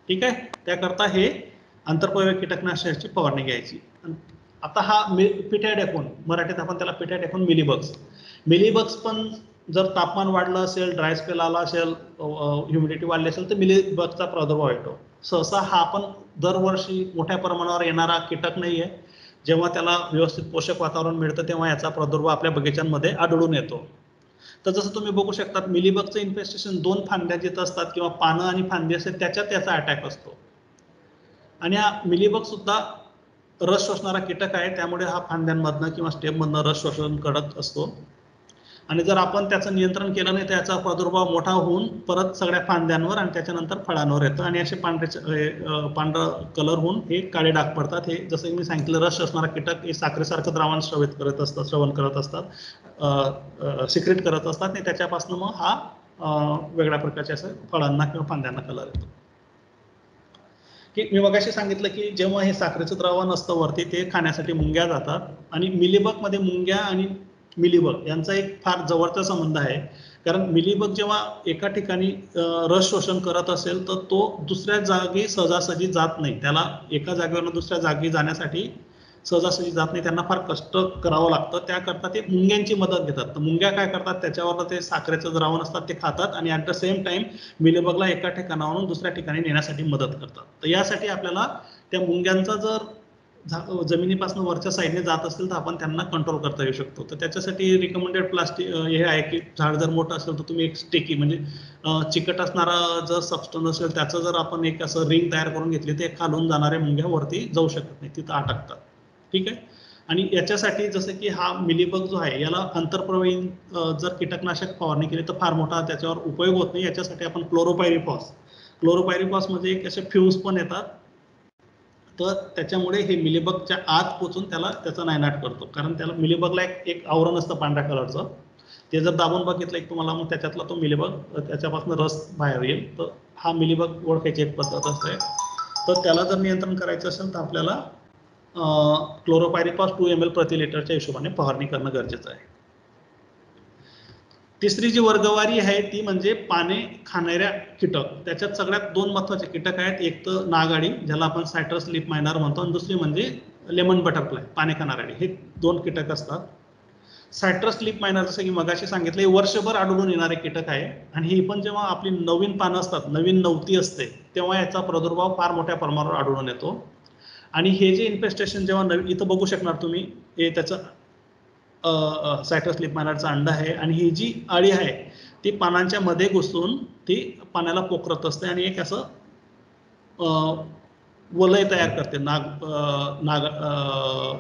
ठीक आहे, त्याकरता हे आंतरप्रवाही कीटकनाशकाची फवारणी घ्यायची. आता हा पिटॅडेफोन, मराठीत आपण त्याला पिटॅडेफोन मिलीबग्स पण जर तापमान वाढलं असेल, ड्राय स्पेल आला असेल, ह्युमिडिटी वाढली असेल तर मिलीबगचा प्रादुर्भाव येतो. सहसा हा आपण दरवर्षी मोठ्या प्रमाणावर येणारा कीटक नाहीये. जेव्हा त्याला व्यवस्थित पोषक वातावरण मिळतं तेव्हा याचा प्रादुर्भाव आपल्या बगीच्यांमध्ये आढळून येतो. तर जसं तुम्ही बघू शकता मिलीबगचं इन्फेस्टेशन 2 फांद्या जिथं असतात किंवा पानं आणि फांदी असते त्याच्यात त्याचा अटॅक असतो. आणि हा मिलीबग सुद्धा रस शोषणारा कीटक आहे, त्यामुळे हा फांद्यांमधनं किंवा स्टेममधनं रस शोषण करत असतो आणि जर आपण त्याचं नियंत्रण केलं नाही तर याचा प्रादुर्भाव मोठा होऊन परत सगळ्या फांद्यांवर आणि त्याच्यानंतर फळांवर येतं आणि असे पांढरा कलर होऊन हे काळे डाग पडतात. हे जसं मी सांगितलं, रस शोषणारा कीटक हे साखरेसारखं द्रावण श्रवण करत असतात, सिक्रेट करत असतात आणि त्याच्यापासून मग हा वेगळ्या प्रकारचे असं फळांना किंवा फांद्यांना कलर येतो. की मी मगाशी सांगितलं की जेव्हा हे साखरेचं द्रावण असतं वरती ते खाण्यासाठी मुंग्या जातात आणि मिलीबग मध्ये मुंग्या आणि मिलीबग यांचा एक फार जवळचा संबंध आहे. कारण मिलीबग जेव्हा एका ठिकाणी रस शोषण करत असेल तर तो दुसऱ्या जागी सहजासहजी जात नाही, त्याला एका जागेवरून दुसऱ्या जागी जाण्यासाठी सहजासहजी जात नाही, त्यांना फार कष्ट करावं लागतं. त्याकरता ते मुंग्यांची मदत घेतात. तर मुंग्या काय करतात, त्याच्यावर ते साखरेचं द्रावण असतात ते खातात आणि ॲट द सेम टाइम मिलीबगला एका ठिकाणावरून दुसऱ्या ठिकाणी नेण्यासाठी मदत करतात. तर यासाठी आपल्याला त्या मुंग्यांचा जर जमिनीपासून वरच्या साईडने जात असतील तर आपण त्यांना कंट्रोल करता येऊ शकतो. तर त्याच्यासाठी रिकमेंडेड प्लास्टिक हे आहे की झाड जर मोठं असेल तर तुम्ही एक स्टेकी म्हणजे चिकट असणारा जर सबस्टन्स असेल त्याचं जर आपण एक असं रिंग तयार करून घेतली ते खालून जाणाऱ्या मुंग्या वरती जाऊ शकत नाही, तिथं अटकतात. ठीक आहे. आणि याच्यासाठी जसं की हा मिलीबग जो आहे याला आंतरप्रवाही जर कीटकनाशक फवारणी केली तर फार मोठा त्याच्यावर उपयोग होत नाही. याच्यासाठी आपण क्लोरोपायरिफॉस म्हणजे एक असे फ्यूम्स पण येतात, तर त्याच्यामुळे हे मिलीबगच्या आत पोचून त्याचा नायनाट करतो. कारण त्याला मिलीबगला एक आवरण असतं पांढऱ्या कलरचं, ते जर दाबून बघितलं एक तुम्हाला मग त्याच्यातला तो मिलीबग त्याच्यापासून रस बाहेर येईल. तर हा मिलीबग ओळखायची एक पद्धत असते. तर त्याला जर नियंत्रण करायचं असेल तर आपल्याला क्लोरोपायरिफॉस 2 ml प्रति लिटरच्या हिशोबाने फवारणी करणं गरजेचं आहे. तिसरी जी वर्गवारी आहे ती म्हणजे पाने खाणाऱ्या कीटक. त्याच्यात सगळ्यात 2 महत्वाचे कीटक आहेत. एक तर नागाळी ज्याला आपण सायट्रस लीफ मायनर म्हणतो आणि दुसरी म्हणजे लेमन बटरफ्लाय पाने खाणारी. हे 2 कीटक असतात. सायट्रस लीफ मायनर जसं की मगाशी सांगितले वर्षभर आढळून येणारे कीटक आहे आणि ही पण जेव्हा आपली नवीन पानं असतात, नवीन नवती असते तेव्हा याचा प्रादुर्भाव फार मोठ्या प्रमाणावर आढळून येतो. आणि हे जे इन्फेस्टेशन जेव्हा इथं बघू शकणार तुम्ही, हे त्याचं सायट्रस लीफ मायनरचा अंडा आहे आणि ही जी अळी आहे ती पानांच्या मध्ये घुसून ती पाण्याला पोखरत असते आणि एक असं वलय तयार करते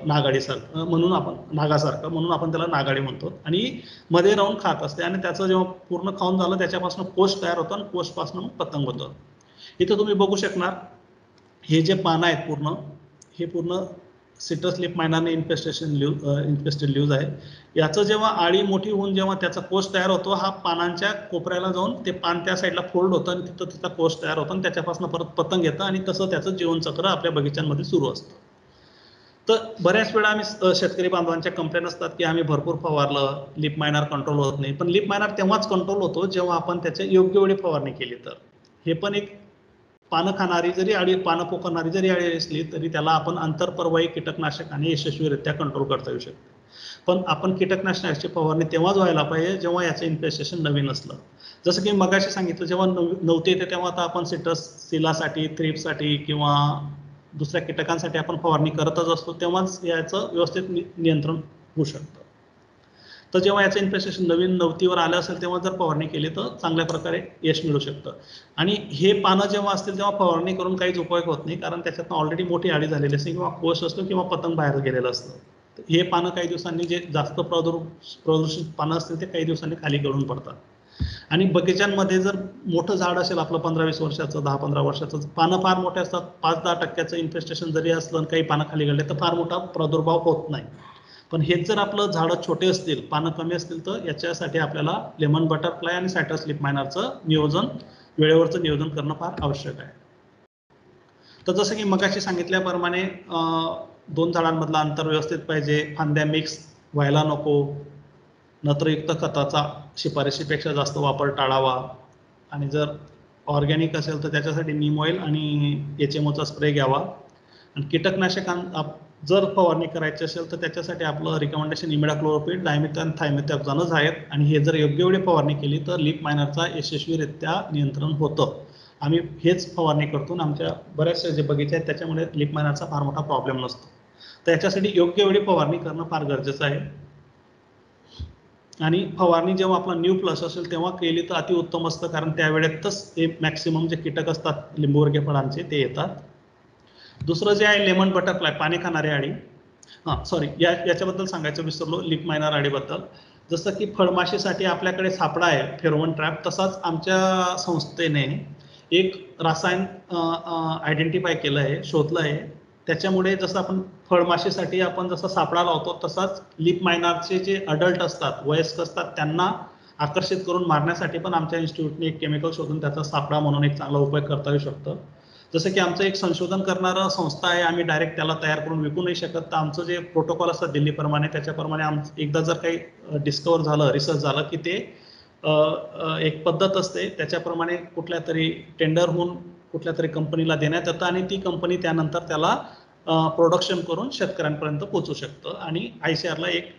नागाळीसारखं, म्हणून आपण नागासारखं, म्हणून आपण त्याला नागाळी म्हणतो. आणि मध्ये राहून खात असते आणि त्याचं जेव्हा पूर्ण खाऊन झालं त्याच्यापासून कोश तयार होतं आणि कोशपासून मग पतंग होतं. इथं तुम्ही बघू शकणार हे जे पानं आहेत पूर्ण, हे पूर्ण सिट्रस लीफ मायनरने इन्फेस्टेड लीव्ज आहे. याचं जेव्हा आळी मोठी होऊन जेव्हा त्याचा कोश तयार होतो, हा पानांच्या कोपऱ्याला जाऊन ते पान त्या साईडला फोल्ड होतं आणि तिथं त्याचा कोश तयार होतो आणि त्याच्यापासून परत पतंग येतं आणि तसं त्याचं जीवनचक्र आपल्या बगीच्यांमध्ये सुरू असतं. तर बऱ्याच वेळा आम्ही शेतकरी बांधवांच्या कंप्लेंट असतात की आम्ही भरपूर फवारलं, लीफ मायनर कंट्रोल होत नाही. पण लीफ मायनर तेव्हाच कंट्रोल होतो जेव्हा आपण त्याच्या योग्य वेळी फवारणी केली. तर हे पण एक पानं खाणारी जरी अळी, पानं पोखरणारी जरी अळी असली तरी त्याला आपण आंतरप्रवाही कीटकनाशकाने यशस्वीरित्या कंट्रोल करता येऊ शकतो. पण आपण कीटकनाशकाची फवारणी तेव्हाच व्हायला पाहिजे जेव्हा याचं इन्फेस्टेशन नवीन असलं. जसं की मगाशी सांगितलं जेव्हा नव्हते येते तेव्हा आता आपण सिट्रस सिलासाठी, थ्रिप्ससाठी किंवा दुसऱ्या कीटकांसाठी आपण फवारणी करतच असतो, तेव्हाच याचं व्यवस्थित नियंत्रण होऊ शकतं. तर जेव्हा याचं इन्फेस्टेशन नवीन नवतीवर आलं असेल तेव्हा जर फवारणी केली तर चांगल्या प्रकारे यश मिळू शकतं. आणि हे पानं जेव्हा असतील तेव्हा फवारणी करून काहीच उपयोग होत नाही, कारण त्याच्यातनं ऑलरेडी मोठी अळी झालेली असते किंवा कोश असतो किंवा पतंग बाहेर गेलेलं असतं. हे पानं काही दिवसांनी जे जास्त प्रदूषित पानं असतील ते काही दिवसांनी खाली गळून पडतात. आणि बगीच्यांमध्ये जर मोठं झाड असेल आपलं 15-20 वर्षाचं, 10-15 वर्षाचं, पानं फार मोठे असतात, 5-10% इन्फेस्टेशन जरी असलं काही पानं खाली गळले तर फार मोठा प्रादुर्भाव होत नाही. पण हेच जर आपलं झाडं छोटे असतील, पानं कमी असतील तर याच्यासाठी आपल्याला लेमन बटरफ्लाय आणि सायट्रस लीफ मायनरचं वेळेवरचं नियोजन करणं फार आवश्यक आहे. तर जसं की मगाशी सांगितल्याप्रमाणे 2 झाडांमधलं अंतर व्यवस्थित पाहिजे, फांद्या मिक्स व्हायला नको, नत्रयुक्त खताचा शिफारशीपेक्षा जास्त वापर टाळावा आणि जर ऑर्गॅनिक असेल तर त्याच्यासाठी नीम ऑइल आणि HMOचा स्प्रे घ्यावा. आणि कीटकनाशकां जर फवारणी करायची असेल तर त्याच्यासाठी आपलं रिकमेंडेशन इमिडाक्लोप्रिड, डायमिथॉन, थायमेथॉक्झानच आहेत. आणि हे जर योग्य वेळी फवारणी केली तर लीफ मायनरचा यशस्वीरित्या नियंत्रण होतं. आम्ही हेच फवारणी करतो आणि आमच्या बऱ्याचशा जे बगीचे आहेत त्याच्यामुळे लीफ मायनरचा फार मोठा प्रॉब्लेम नसतो. तर याच्यासाठी योग्य वेळी फवारणी करणं फार गरजेचं आहे. आणि फवारणी जेव्हा आपला न्यू प्लस असेल तेव्हा केली तर अतिउत्तम असतं, कारण त्यावेळेतच हे मॅक्सिमम जे कीटक असतात लिंबूवर्गीय फळांचे ते येतात. दुसरं जे आहे लेमन बटरफ्लाय, पाने खाणारी अळी. सॉरी, याच्याबद्दल सांगायचं विसरलो, लीफ मायनर अळीबद्दल. जसं की फळमाशीसाठी आपल्याकडे सापळा आहे फेरोमोन ट्रॅप, तसाच आमच्या संस्थेने एक रसायन आयडेंटिफाय केलं आहे, शोधलं आहे. त्याच्यामुळे जसं आपण फळमाशीसाठी आपण जसं सापळा लावतो तसाच लीफ मायनरचे जे अडल्ट असतात, वयस्क असतात, त्यांना आकर्षित करून मारण्यासाठी पण आमच्या इन्स्टिट्यूटने एक केमिकल शोधून त्याचा सापळा म्हणून एक चांगला उपयोग करता येऊ शकतो. जसं की आमचं एक संशोधन करणारं संस्था आहे, आम्ही डायरेक्ट त्याला तयार करून विकू नाही शकत. तर आमचं जे प्रोटोकॉल असतं दिल्लीप्रमाणे त्याच्याप्रमाणे एकदा जर काही डिस्कवर झालं, रिसर्च झालं की ते एक पद्धत असते त्याच्याप्रमाणे कुठल्या तरी टेंडर होऊन कुठल्या तरी कंपनीला देण्यात येतं आणि ती कंपनी त्यानंतर त्याला प्रोडक्शन करून शेतकऱ्यांपर्यंत पोहोचू शकतं. आणि ICAR ला एक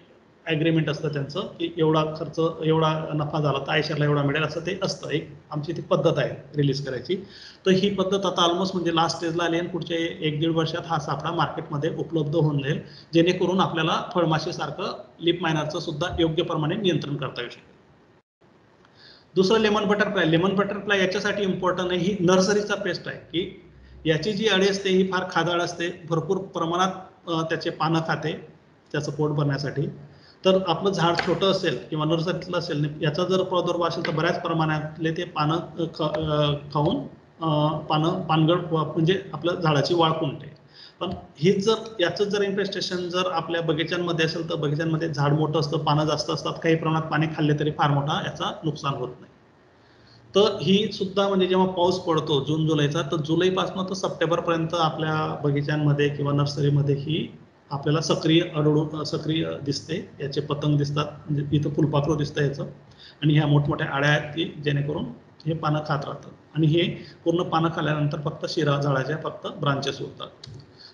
ॲग्रीमेंट असतं त्यांचं की एवढा खर्च एवढा नफा झाला तर आयशरला एवढा मिळेल असं ते असतं. एक आमची ती पद्धत आहे रिलीज करायची. तर ही पद्धत आता ऑलमोस्ट म्हणजे लास्ट स्टेजला आली आणि पुढच्या 1-1.5 वर्षात हा सापळा मार्केटमध्ये उपलब्ध होऊन जाईल, जेणेकरून आपल्याला फळमाशीसारखं लीफ मायनरचं सुद्धा योग्य प्रमाणे नियंत्रण करता येऊ शकेल. दुसरं लेमन बटरफ्लाय. लेमन बटरफ्लाय याच्यासाठी इम्पॉर्टंट आहे, ही नर्सरीचा पेस्ट आहे की याची जी अळी असते ही फार खादाड असते, भरपूर प्रमाणात त्याचे पानं खाते त्याचं पोट भरण्यासाठी. तर आपलं झाड छोटं असेल किंवा नर्सरीतलं असेल, याचा जर प्रादुर्भाव असेल तर बऱ्याच प्रमाणातले ते पानं खाऊन पानगळ म्हणजे आपलं झाडाची वाढ खुंटते. पण हीच जर याचं जर इन्फेस्टेशन जर आपल्या बगीच्यांमध्ये असेल तर बगीच्यांमध्ये झाड मोठं असतं, पानं जास्त असतात, काही प्रमाणात पाणी खाल्ले तरी फार मोठा याचा नुकसान होत नाही. तर ही सुद्धा म्हणजे जेव्हा पाऊस पडतो जून जुलैचा, तर जुलैपासून तर सप्टेंबरपर्यंत आपल्या बगीच्यांमध्ये किंवा नर्सरीमध्ये ही आपल्याला सक्रिय दिसते. याचे पतंग दिसतात, म्हणजे इथं फुलपाखरू दिसतं याचं, आणि ह्या मोठमोठ्या आळ्या आहेत की जेणेकरून हे पानं खात राहतं. आणि हे पूर्ण पानं खाल्ल्यानंतर फक्त शिरा झाडाच्या फक्त ब्रांचेस उरतात.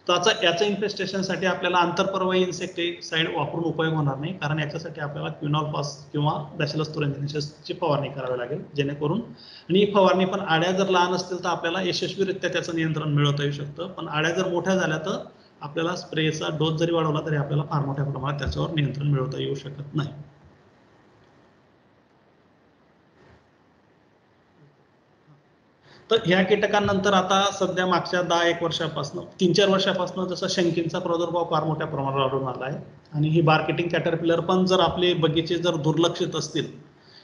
तर याचं इन्फेस्टेशनसाठी आपल्याला आंतरपर्वायी इन्सेक्टिसाइड वापरून उपयोग होणार नाही, कारण याच्यासाठी आपल्याला क्विनॉलपास किंवा बॅसिलस तुरेन्सिसची फवारणी करावी लागेल, जेणेकरून. आणि ही फवारणी पण आळ्या जर लहान असतील तर आपल्याला यशस्वीरित्या त्याचं नियंत्रण मिळवता येऊ शकतं, पण आळ्या जर मोठ्या झाल्या तर आपल्याला स्प्रेचा डोस जरी वाढवला तरी आपल्याला फार मोठ्या प्रमाणात त्याच्यावर नियंत्रण मिळवता येऊ शकत नाही. तर ह्या कीटकांनंतर आता सध्या मागच्या 10-1 वर्षापासून 3-4 वर्षापासून जसं शंकींचा प्रादुर्भाव फार मोठ्या प्रमाणावर आढळून आला आहे. आणि ही बार्केटिंग कॅटरपिलर पण जर आपले बगीचे जर दुर्लक्षित असतील,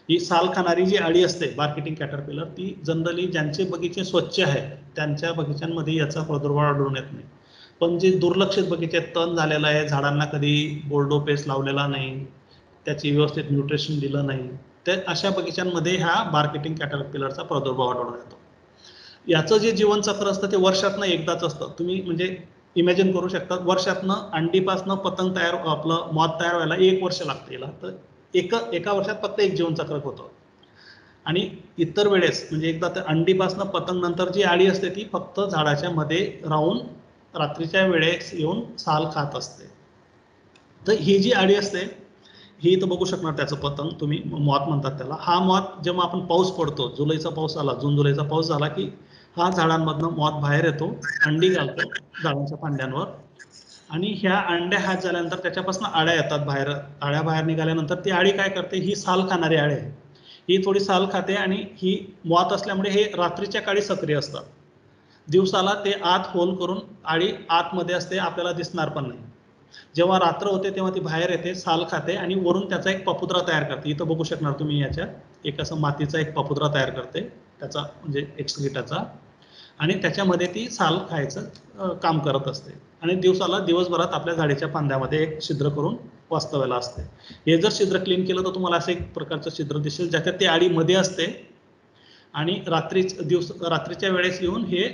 ही साल खाणारी जी अळी असते बार्केटिंग कॅटरपिलर, ती जनरली ज्यांचे बगीचे स्वच्छ आहेत त्यांच्या बगीच्यांमध्ये याचा प्रादुर्भाव आढळून येत नाही. पण जे दुर्लक्षित बगीचे तण झालेला आहे, झाडांना कधी बोर्डो पेस्ट लावलेला नाही, त्याची व्यवस्थित न्यूट्रिशन दिलं नाही, तर अशा बगीच्यांमध्ये ह्या बार्केटिंग कॅटरपिलरचा प्रादुर्भाव आढळून येतो. याचं जे जीवनचक्र असतं ते वर्षातनं एकदाच असतं. तुम्ही म्हणजे इमॅजिन करू शकता, वर्षातनं अंडीपासनं पतंग तयार, आपलं मॉथ तयार व्हायला 1 वर्ष लागते याला. तर एका वर्षात फक्त एक जीवनचक्र होतं. आणि इतर वेळेस म्हणजे एकदा तर अंडीपासनं पतंग नंतर जी आळी असते ती फक्त झाडाच्या मध्ये राहून रात्रीच्या वेळेस येऊन साल खात असते. तर ही जी आळी असते ही तर बघू शकणार त्याचं पतंग तुम्ही, मॉथ म्हणतात त्याला. हा मॉथ जेव्हा आपण पाऊस पडतो, जुलैचा पाऊस आला, जून जुलैचा पाऊस झाला की हा झाडांमधनं मॉथ बाहेर येतो, अंडी घालतो झाडांच्या फांद्यांवर. आणि ह्या अंड्या हात झाल्यानंतर त्याच्यापासून आळ्या येतात बाहेर. आळ्या बाहेर निघाल्यानंतर ती आळी काय करते, ही साल खाणारी आळी आहे, ही थोडी साल खाते. आणि ही मॉथ असल्यामुळे हे रात्रीच्या काळी सक्रिय असतात. दिवसाला ते आत होल करून आळी आतमध्ये असते, आपल्याला दिसणार पण नाही. जेव्हा रात्र होते तेव्हा ती बाहेर येते, साल खाते आणि वरून त्याचा एक पपुत्रा तयार करते. इथं बघू शकणार तुम्ही याच्यात एक असं मातीचा एक पपुत्रा तयार करते त्याचा, म्हणजे एक्सक्रीटाचा. आणि त्याच्यामध्ये ती साल खायचं काम करत असते. आणि दिवसभरात आपल्या झाडीच्या फांद्यामध्ये एक छिद्र करून वास्तव्याला असते. हे जर छिद्र क्लीन केलं तर तुम्हाला असं एक प्रकारचं छिद्र दिसेल, ज्याच्यात ती आळी मध्ये असते आणि रात्रीच्या वेळेस येऊन हे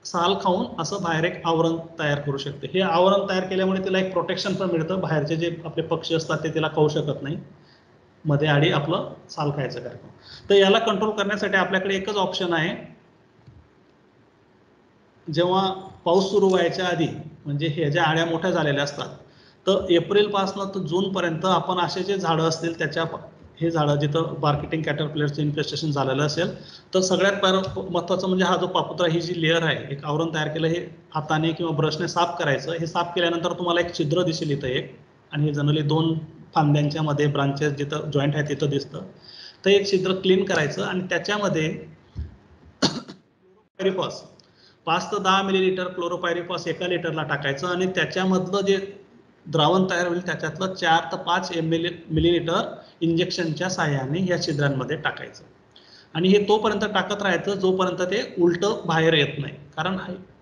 साल खाऊन असं बाहेर एक आवरण तयार करू शकते. हे आवरण तयार केल्यामुळे तिला एक प्रोटेक्शन पण मिळतं, बाहेरचे जे आपले पक्षी असतात ते तिला खाऊ शकत नाही, मध्ये आडी आपलं साल खायचं कार्यक्रम. तर याला कंट्रोल करण्यासाठी आपल्याकडे एकच ऑप्शन आहे. जेव्हा पाऊस सुरू व्हायच्या आधी, म्हणजे हे ज्या आळ्या मोठ्या झालेल्या असतात, तर एप्रिलपासून तर जूनपर्यंत आपण असे जे झाडं असतील त्याच्या, हे झाडं जिथं बार्केटिंग कॅटरपिलरचं इन्फेस्टेशन झालेलं असेल, तर सगळ्यात महत्त्वाचं म्हणजे हा जो पापुत्रा, ही जी लेअर आहे, एक आवरण तयार केलं, हे हाताने किंवा ब्रशने साफ करायचं. हे साफ केल्यानंतर तुम्हाला एक छिद्र दिसेल इथं एक, आणि हे जनरली 2 फांद्यांच्या मध्ये ब्रांचेस जिथं जॉईंट आहे तिथं दिसतं. तर एक छिद्र क्लीन करायचं आणि त्याच्यामध्ये क्लोरोपायरिफॉस 5 ते 10 मिलीलिटर क्लोरोपायरिफॉस 1 लिटरला टाकायचं आणि त्याच्यामधलं जे द्रावण तयार होईल त्याच्यातलं 4 ते 5 मिलीलिटर इंजेक्शनच्या साहाय्याने या छिद्रांमध्ये टाकायचं. आणि हे तोपर्यंत टाकत राहायचं जोपर्यंत ते उलटं बाहेर येत नाही. कारण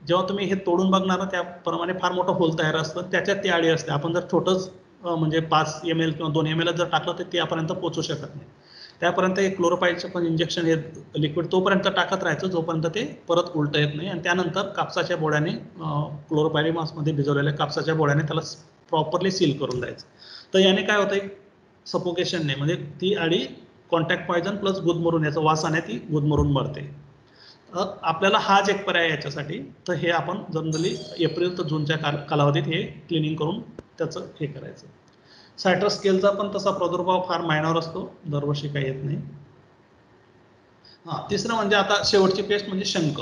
जेव्हा तुम्ही हे तोडून बघणार त्याप्रमाणे फार मोठं होल तयार असतं, त्याच्यात ती आळी असते. आपण जर छोटंच म्हणजे 5 ml किंवा 2 ml जर टाकलं तर त्यापर्यंत पोहोचू शकत नाही. त्यापर्यंत एक क्लोरोपाईडचं पण इंजेक्शन, हे लिक्विड तोपर्यंत टाकत राहायचं जोपर्यंत ते परत उलट येत नाही. आणि त्यानंतर कापसाच्या बोळ्याने, क्लोरोपायरिफॉसमध्ये भिजवलेल्या कापसाच्या बोळ्याने त्याला प्रॉपरली सील करून द्यायचं. तर याने काय होतं, सफोकेशनने, म्हणजे ती आळी कॉन्टॅक्ट पॉयझन प्लस गुदमरून, याचा वासाने ती गुदमरून मरते. आपल्याला हाच एक पर्याय याच्यासाठी. तर हे आपण जनरली एप्रिल ते जूनच्या कालावधीत हे क्लिनिंग करून त्याचं हे करायचं. सायट्रस स्केलचा पण तसा प्रादुर्भाव फार मायनॉर असतो, दरवर्षी काही येत नाही. तिसरं म्हणजे आता शेवटची पेस्ट म्हणजे शंख.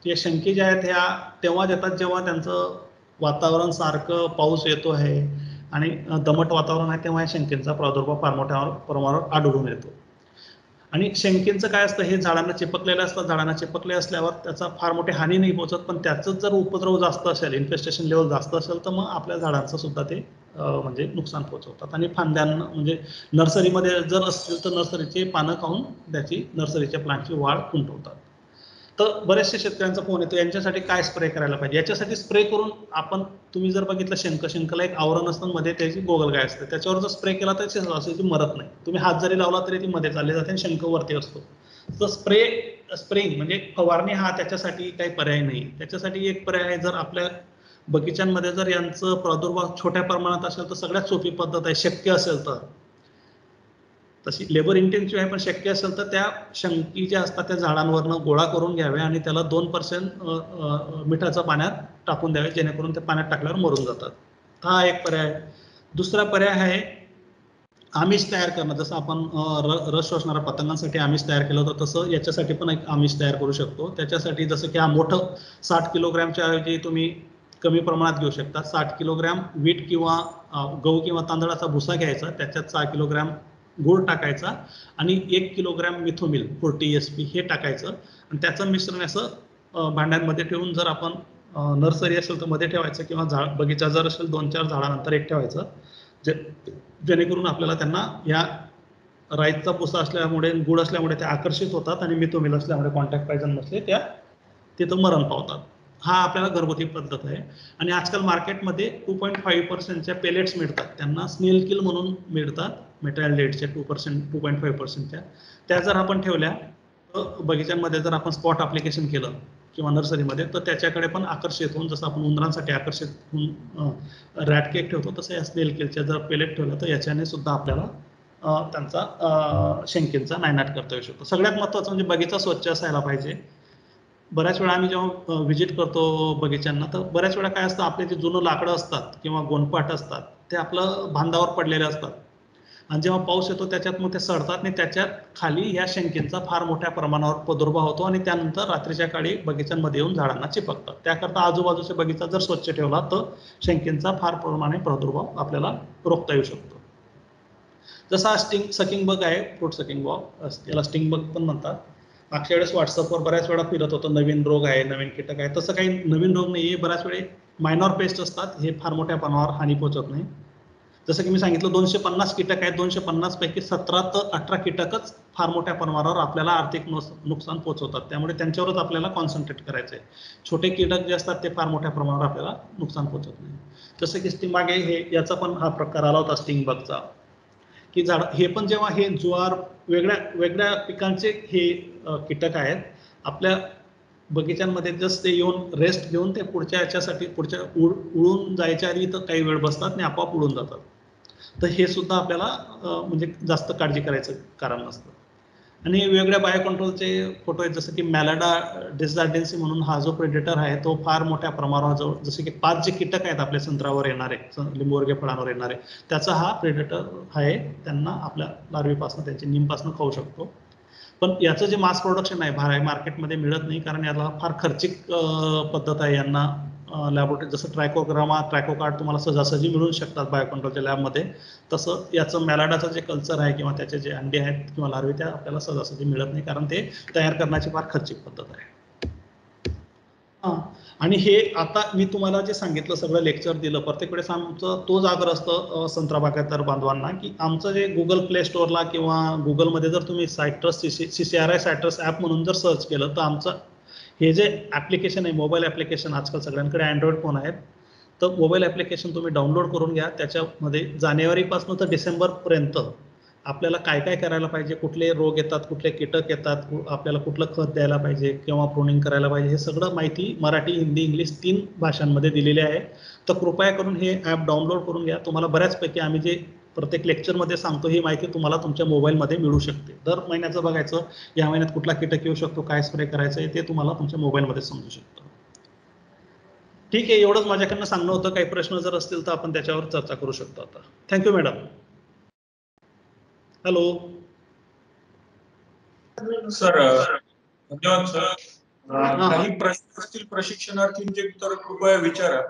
हे शंखी जे आहेत ह्या तेव्हा येतात जेव्हा त्यांचं वातावरण सारखं पाऊस येतो आहे आणि दमट वातावरण आहे, तेव्हा या शंखींचा प्रादुर्भाव फार मोठ्या प्रमाणावर आढळून येतो. आणि शंखींचं काय असतं, हे झाडांना चिपकलेलं असतं, झाडांना चिपकले असल्यावर त्याचा फार मोठी हानी नाही पोहोचत, पण त्याचं जर उपद्रव जास्त असेल, इन्फेस्टेशन लेवल जास्त असेल, तर मग आपल्या झाडांचं सुद्धा ते म्हणजे नुकसान पोहोचवतात. आणि फांद्यांना म्हणजे नर्सरीमध्ये जर असतील तर नर्सरीची पानं खाऊन त्याची नर्सरीच्या प्लांटची वाढ खुंटवतात. तर बरेचसे शेतकऱ्यांचा फोन येतो, यांच्यासाठी काय स्प्रे करायला पाहिजे. याच्यासाठी स्प्रे करून आपण, तुम्ही जर बघितलं शंखला एक आवरण असतं, मध्ये त्याची गोगलगाय असते, त्याच्यावर जर स्प्रे केला तर ती मरत नाही. तुम्ही हात जरी लावला तरी ती मध्ये चालली जाते आणि शंख वरती असतो. तर स्प्रेइंग म्हणजे फवारणी हा त्याच्यासाठी काही पर्याय नाही. त्याच्यासाठी एक पर्याय आहे, जर आपल्या बगीच्यांमध्ये जर यांचं प्रादुर्भाव छोट्या प्रमाणात असेल तर सगळ्यात सोपी पद्धत आहे, शक्य असेल तर, तशी लेबर इंटेन्सिव्ह आहे पण शक्य असेल तर त्या शंकी ज्या असतात त्या झाडांवरनं गोळा करून घ्यावे आणि त्याला 2% मिठाच्या पाण्यात टाकून द्यावे, जेणेकरून ते पाण्यात टाकल्यावर मरून जातात. हा एक पर्याय आहे. दुसरा पर्याय आहे आमिष तयार करणं. जसं आपण रस शोषणाऱ्या पतंगांसाठी आमिष तयार केलं होतं, तसं याच्यासाठी पण एक आमिष तयार करू शकतो. त्याच्यासाठी जसं की हा मोठं 60 किलोग्रॅमच्या ऐवजी तुम्ही कमी प्रमाणात घेऊ शकता. 60 किलोग्रॅम वीट किंवा गहू किंवा तांदळाचा भुसा घ्यायचा, त्याच्यात 6 किलोग्रॅम गूळ टाकायचा आणि 1 किलोग्रॅम मिथोमिल 40 SP हे टाकायचं आणि त्याचं मिश्रण असं भांड्यांमध्ये ठेवून, जर आपण नर्सरी असेल तर मध्ये ठेवायचं किंवा बगीचा जर असेल 2-4 झाडानंतर एक ठेवायचं, जेणेकरून आपल्याला त्यांना या राईचा भुसा असल्यामुळे, गुळ असल्यामुळे ते आकर्षित होतात आणि मिथोमिल असल्यामुळे कॉन्टॅक्ट पॉयझन नसले त्या तिथं मरण पावतात. हा आपल्याला घरगुती पद्धत आहे. आणि आजकाल मार्केटमध्ये 2.5%च्या पेलेट्स मिळतात, त्यांना स्नेल किल म्हणून मिळतात, मेटॅल लेडच्या 2.5%च्या. त्या जर आपण ठेवल्या तर बगीच्यांमध्ये जर आपण स्पॉट ॲप्लिकेशन केलं किंवा नर्सरीमध्ये, तर त्याच्याकडे पण आकर्षित होऊन, जसं आपण उंदरांसाठी आकर्षित होऊन रॅट केक ठेवतो, तसं या स्नेल किलच्या जर पेलेट ठेवलं तर याच्याने सुद्धा आपल्याला त्यांचा शंखींचा नायनाट करता येऊ शकतो. सगळ्यात महत्त्वाचं म्हणजे बगीचा स्वच्छ असायला पाहिजे. बऱ्याच वेळा आम्ही जेव्हा व्हिजिट करतो बगीच्यांना, तर बऱ्याच वेळा काय असतं, आपले जे जुनं लाकडं असतात किंवा गोणपाट असतात ते आपलं बांधावर पडलेले असतात आणि जेव्हा पाऊस येतो त्याच्यात मग ते सडतात आणि त्याच्यात खाली या शंखींचा फार मोठ्या प्रमाणावर प्रादुर्भाव होतो आणि त्यानंतर रात्रीच्या काळी बगीच्यांमध्ये येऊन झाडांना चिपकतात. त्याकरता आजूबाजूचा बगीचा जर स्वच्छ ठेवला तर शंखींचा फार प्रमाणे प्रादुर्भाव आपल्याला रोखता येऊ शकतो. जसा सकिंग बग आहे, फ्रूट सकिंग बग, याला स्टिंग बग पण म्हणतात. मागच्या वेळेस व्हॉट्सअपवर बऱ्याच वेळा फिरत होतं, नवीन रोग आहे, नवीन कीटक आहे. तसं काही नवीन रोग नाहीये, बऱ्याच वेळे मायनॉर पेस्ट असतात, हे फार मोठ्या प्रमाणावर हानी पोहोचत नाही. जसं की मी सांगितलं 250 कीटक आहेत, 250 पैकी 17 ते 18 कीटकच फार मोठ्या प्रमाणावर आपल्याला आर्थिक नुकसान पोहोचवतात, त्यामुळे त्यांच्यावरच आपल्याला कॉन्सन्ट्रेट करायचं आहे. छोटे कीटक जे असतात ते फार मोठ्या प्रमाणावर आपल्याला नुकसान पोहोचवत नाही. जसं की स्टिंग मागे हे याचा पण हा प्रकार आला होता स्टिंग बगचा, की झाड हे पण जेव्हा हे ज्वार वेगळ्या वेगळ्या पिकांचे हे कीटक आहेत, आपल्या बगीच्यांमध्ये जस्ट ते येऊन रेस्ट घेऊन ते पुढच्या याच्यासाठी उडून जायच्या आधी तर काही वेळ बसतात आणि आपोआप उडून जातात. तर हे सुद्धा आपल्याला म्हणजे जास्त काळजी करायचं कारण नसतं. आणि वेगवेगळ्या बायो कंट्रोलचे फोटो आहेत, जसं की मॅलाडा डिसजार्डेन्सी म्हणून हा जो प्रेडेटर आहे तो फार मोठ्या प्रमाणावर, जसे की 5 जे कीटक आहेत आपल्या संत्र्यावर येणारे, लिंबूवर्गीय फळांवर येणारे, त्याचा हा प्रेडेटर आहे. त्यांना आपल्या लार्वीपासून, त्यांची निमपासून खाऊ शकतो. पण याचं जे मास प्रोडक्शन आहे मार्केटमध्ये मिळत नाही, कारण याला फार खर्चिक पद्धत आहे. यांना लॅबोरेटरी जसं ट्रायकोकार्ड तुम्हाला सहजासहजी मिळू शकतात बायो कंट्रोलच्या लॅबमध्ये, तसं याचं मॅलाडाचं जे कल्चर आहे किंवा त्याचे जे अंडे आहेत किंवा लार्वे त्या आपल्याला सहजासहजी मिळत नाही, कारण ते तयार करण्याची फार खर्चिक पद्धत आहे. आणि हे आता मी तुम्हाला जे सांगितलं, सगळं लेक्चर दिलं, प्रत्येक वेळेस आमचं तोच आग्रह असतं संत्रा बागायतदार बांधवांना, की आमचं जे गुगल प्ले स्टोअरला किंवा गुगलमध्ये जर तुम्ही सायट्रस CCRI सायट्रस ॲप म्हणून जर सर्च केलं, तर आमचं हे जे ॲप्लिकेशन आहे, मोबाईल ॲप्लिकेशन, आजकाल सगळ्यांकडे अँड्रॉइड फोन आहेत, तर मोबाईल ॲप्लिकेशन तुम्ही डाउनलोड करून घ्या. त्याच्यामध्ये जानेवारीपासून तर डिसेंबरपर्यंत आपल्याला काय काय करायला पाहिजे, कुठले रोग येतात, कुठले कीटक येतात, आपल्याला कुठलं खत द्यायला पाहिजे किंवा प्रूनिंग करायला पाहिजे, हे सगळं माहिती मराठी, हिंदी, इंग्लिश 3 भाषांमध्ये दिलेली आहे. तर कृपया करून हे ॲप डाउनलोड करून घ्या. तुम्हाला बऱ्याचपैकी आम्ही जे प्रत्येक लेक्चरमध्ये सांगतो ही माहिती तुम्हाला तुमच्या मोबाईलमध्ये मिळू शकते. दर महिन्याचं बघायचं, या महिन्यात कुठला कीटक येऊ शकतो, काय स्प्रे करायचं आहे, ते तुम्हाला तुमच्या मोबाईलमध्ये समजू शकतं. ठीक आहे, एवढंच माझ्याकडनं सांगणं होतं. काही प्रश्न जर असतील तर आपण त्याच्यावर चर्चा करू शकतो आता. Thank you madam. हॅलो सर धन्यवाद सर. काही प्रश्न असतील प्रशिक्षणार्थींचे तर कृपया विचारा.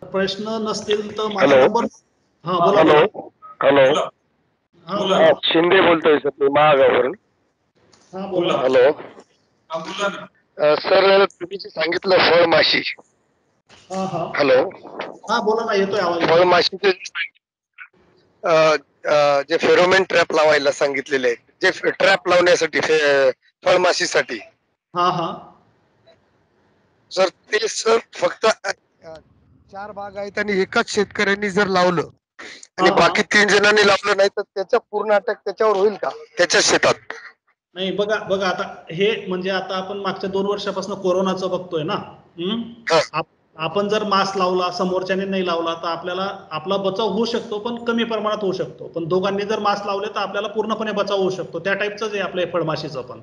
प्रश्न नसतील तर माझा नंबर. हा बोला. हॅलो बोला. शिंदे बोलतोय सर मी महागावरून. हा बोला. हॅलो हा बोला ना. सर तुम्ही जे सांगितलं फळमाशी. हा हा हॅलो हा बोला ना, येतोय आवाज. फळमाशीचे जे फेरोमेन ट्रॅप लावायला सांगितलेले आहेत, जे ट्रॅप लावण्यासाठी फळमाशीसाठी. हा हा सर ते सर फक्त 4 बाग आहेत आणि एकाच शेतकऱ्यांनी जर लावलं आणि बाकी 3 जणांनी लावलं नाही तर त्याचा पूर्ण अटॅक त्याच्यावर होईल का त्याच्या शेतात? नाही बघा आता हे म्हणजे आता आपण मागच्या 2 वर्षापासून कोरोनाचं बघतोय ना. आपण जर मास्क लावला, समोरच्याने नाही लावला, तर आपल्याला आपला बचाव होऊ शकतो, पण कमी प्रमाणात होऊ शकतो. पण दोघांनी जर मास्क लावले तर आपल्याला पूर्णपणे बचाव होऊ शकतो. त्या टाईपचंच आहे आपल्या फळमाशीचं पण.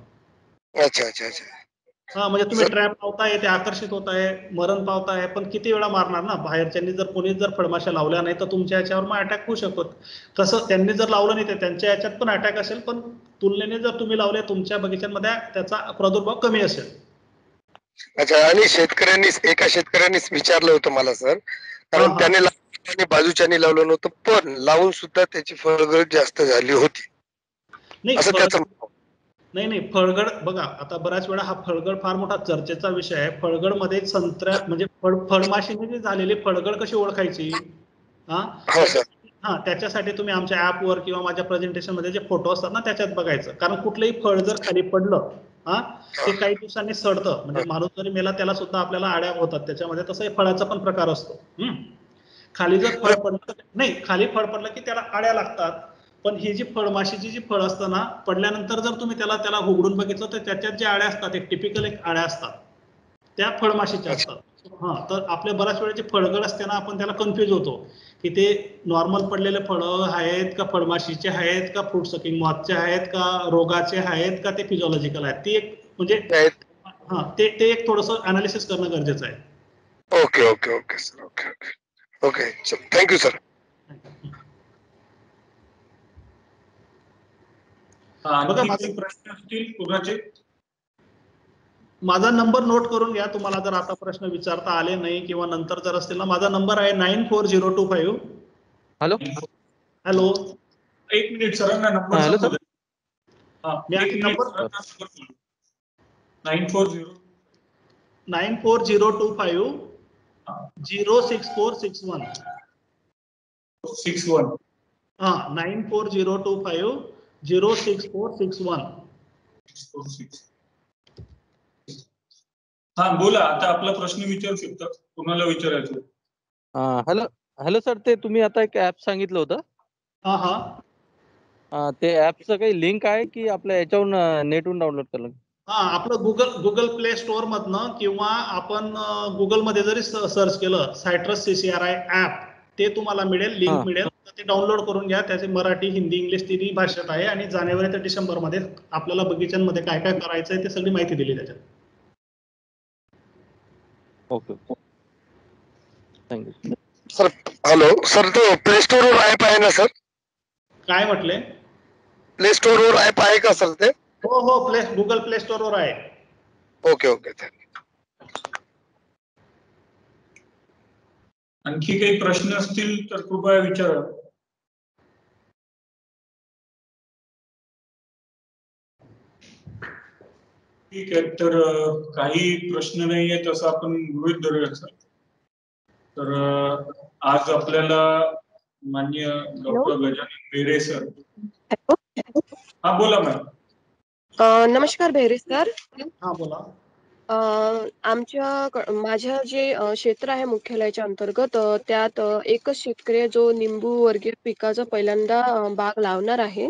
अच्छा. हा म्हणजे तुम्ही ट्रॅप लावताय, ते आकर्षित होत आहे, मरण पावताय, पण किती वेळा मारणार ना. बाहेरच्यांनी जर कोणी जर फळमाशा लावल्या नाही तर तुमच्या याच्यावर मग अटॅक होऊ शकतो. तसं त्यांनी जर लावलं नाही तर त्यांच्या याच्यात पण अटॅक असेल, पण तुलनेने जर तुम्ही लावले तुमच्या बगीच्यांमध्ये त्याचा प्रादुर्भाव कमी असेल. अच्छा. आणि एका शेतकऱ्यांनीच विचारलं होतं मला सर, कारण त्याने लावलं आणि बाजूच्याने लावलं नव्हतं, पण लावून सुद्धा त्याची फळगळ जास्त झाली होती असं त्याचं. नाही फळगड बघा, आता बऱ्याच वेळा हा फळगड फार मोठा चर्चेचा विषय आहे. फळगड मध्ये संत्र्या म्हणजे फळमाशीने जी झालेली फळगड कशी ओळखायची? त्याच्यासाठी तुम्ही आमच्या ऍपवर किंवा माझ्या प्रेझेंटेशन मध्ये जे फोटो असतात ना त्याच्यात बघायचं. कारण कुठलंही फळ जर खाली पडलं ते काही दिवसांनी सडतं. म्हणजे माणूस जरी मेला त्याला सुद्धा आपल्याला आड्या होतात त्याच्यामध्ये. तसं फळाचा पण प्रकार असतो. खाली जर फळ पडलं नाही, खाली फळ पडलं की त्याला आड्या लागतात. पण ही जी फळमाशीची जी फळ असतं ना, पडल्यानंतर जर तुम्ही त्याला उघडून बघितलं तर त्याच्यात ज्या आड्या असतात एक टिपिकल आड्या असतात त्या फळमाशीच्या असतात. तर आपल्या बऱ्याच वेळेची फळगळ असते ना, आपण त्याला कन्फ्युज होतो की ते नॉर्मल पडलेले फळं आहेत का, फळमाशीचे आहेत का, फ्रूट सकिंग मॉथचे आहेत का, रोगाचे आहेत का, ते फिजिओलॉजिकल आहेत. ती एक म्हणजे ते एक थोडंसं अनालिसिस करणं गरजेचं आहे. Okay sir. Okay thank you sir. आणखी प्रश्न असतील कुणाचे? माझा नंबर नोट करून घ्या. तुम्हाला जर आता प्रश्न विचारता आले नाही किंवा नंतर जर असतील ना, माझा नंबर आहे 94025. हॅलो 1 मिनिट सरांना नंबर सांगू द्या. 94025 06461. 94025 06461. हा बोला, आता आपला प्रश्न विचारू शकता. कुणाला विचारायचं? हॅलो सर, ते तुम्ही आता एक ऍप सांगितलं होतं. ते ऍपचं काही लिंक आहे की आपल्या याच्यावरून नेटवरून डाउनलोड करायला? आपलं गुगल प्ले स्टोअर मधनं किंवा आपण गुगलमध्ये जरी सर्च केलं सायट्रस CCRI ऍप, ते तुम्हाला मिळेल, लिंक मिळेल. ते डाउनलोड करून घ्या. त्याचे मराठी, हिंदी, इंग्लिश तिन्ही भाषेत आहे. आणि जानेवारी ते डिसेंबर मध्ये आपल्याला बगीच्यांमध्ये काय काय करायचंय ते सगळी माहिती दिली त्याच्यात. Okay thank you sir. Hello sir, तो प्ले स्टोर वर ऍप आहे ना सर? काय म्हटले? प्ले स्टोर वर ऍप आहे का सर ते? हो गुगल प्ले स्टोर वर आहे. Okay thank you. आणखी काही प्रश्न असतील तर कृपया विचारा. ठीक आहे, तर काही प्रश्न नाही आहेत असं आपण गृहीत धरूया सर. तर आज आपल्याला माननीय डॉक्टर गजानन बेहरे सर. हा बोला मॅम. नमस्कार बेहरे सर. हा बोला. माझ्या जे क्षेत्र आहे मुख्यालयाच्या अंतर्गत, त्यात एकच शेतकरी जो निंबू वर्गीय पिकाचा पहिल्यांदा बाग लावणार आहे.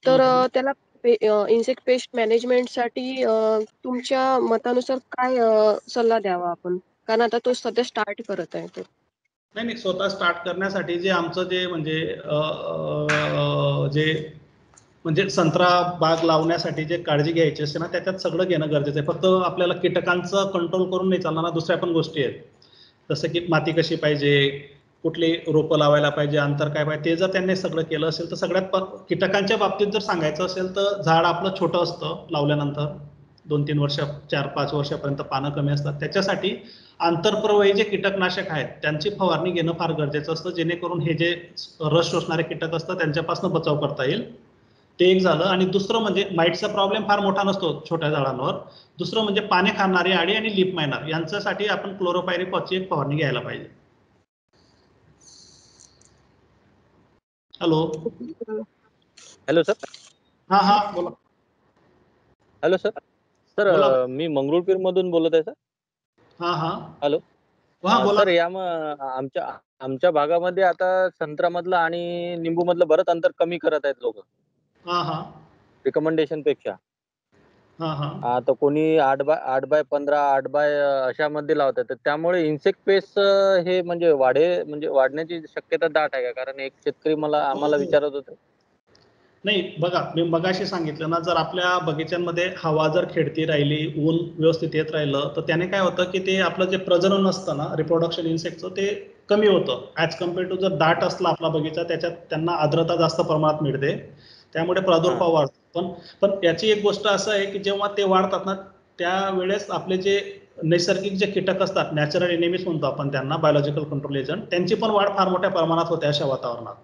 तर त्याला इन्सेक्ट पेस्ट मॅनेजमेंट साठी तुमच्या मतानुसार काय सल्ला द्यावा आपण, कारण आता तो सध्या स्टार्ट करत आहे. तो नाही स्वतः स्टार्ट करण्यासाठी जे आमचं जे म्हणजे संत्रा बाग लावण्यासाठी जे काळजी घ्यायची असते ना, त्याच्यात सगळं घेणं गरजेचं आहे. फक्त आपल्याला कीटकांचं कंट्रोल करून नाही चालणार ना, दुसऱ्या पण गोष्टी आहेत. जसं की माती कशी पाहिजे, कुठली रोपं लावायला पाहिजे, अंतर काय पाहिजे, ते जर त्यांनी सगळं केलं असेल तर सगळ्यात कीटकांच्या बाबतीत जर सांगायचं असेल तर झाड आपलं छोटं असतं लावल्यानंतर 2-3 वर्ष 4-5 वर्षापर्यंत पानं कमी असतात. त्याच्यासाठी आंतरप्रवाही जे कीटकनाशक आहेत त्यांची फवारणी घेणं फार गरजेचं असतं, जेणेकरून हे जे रस शोषणारे कीटक असतात त्यांच्यापासून बचाव करता येईल. ते एक झालं. आणि दुसरं म्हणजे माईटचा प्रॉब्लेम फार मोठा नसतो छोट्या झाडांवर. दुसरं म्हणजे पाने खाणारी अळी आणि लीफ मायनर यांच्यासाठी आपण क्लोरोपायरिफॉसची एक फवारणी घ्यायला पाहिजे. हॅलो. Hello sir. हा हा बोला. Hello sir. सर बोला. मी मंगरुळपीर मधून बोलत आहे सर. हा हा हॅलो. हा बोला. सर आमच्या भागामध्ये आता संत्र्यामधलं आणि निंबू मधलं बरंच अंतर कमी करत आहेत लोक हा हा रिकमेंडेशन पेक्षा. हा हा आता कोणी 8x15 8x अशा मध्ये लावतात, तर त्यामुळे इन्सेक्ट पेस्ट हे म्हणजे वाढण्याची शक्यता दाट आहे का? कारण एक शेतकरी आम्हाला विचारत होते. नाही बघा, मी मगाशी सांगितलं ना, जर आपल्या बगीच्यांमध्ये हवा जर खेळती राहिली, ऊन व्यवस्थित येत राहिलं, तर त्याने काय होतं की ते आपलं जे प्रजनन असतं ना, रिप्रोडक्शन इन्सेक्टचं, ते कमी होतं ॲज कम्पेअर टू जर दाट असला आपला बगीचा, त्याच्यात त्यांना आर्द्रता जास्त प्रमाणात मिळते, त्यामुळे प्रादुर्भाव वाढतो. पण याची एक गोष्ट असं आहे की जेव्हा ते वाढतात ना, त्यावेळेस आपले जे नैसर्गिक जे कीटक असतात, नॅचरल एनिमीज म्हणतो आपण त्यांना, बायोलॉजिकल कंट्रोल एजंट, त्यांची पण वाढ फार मोठ्या प्रमाणात होते अशा वातावरणात.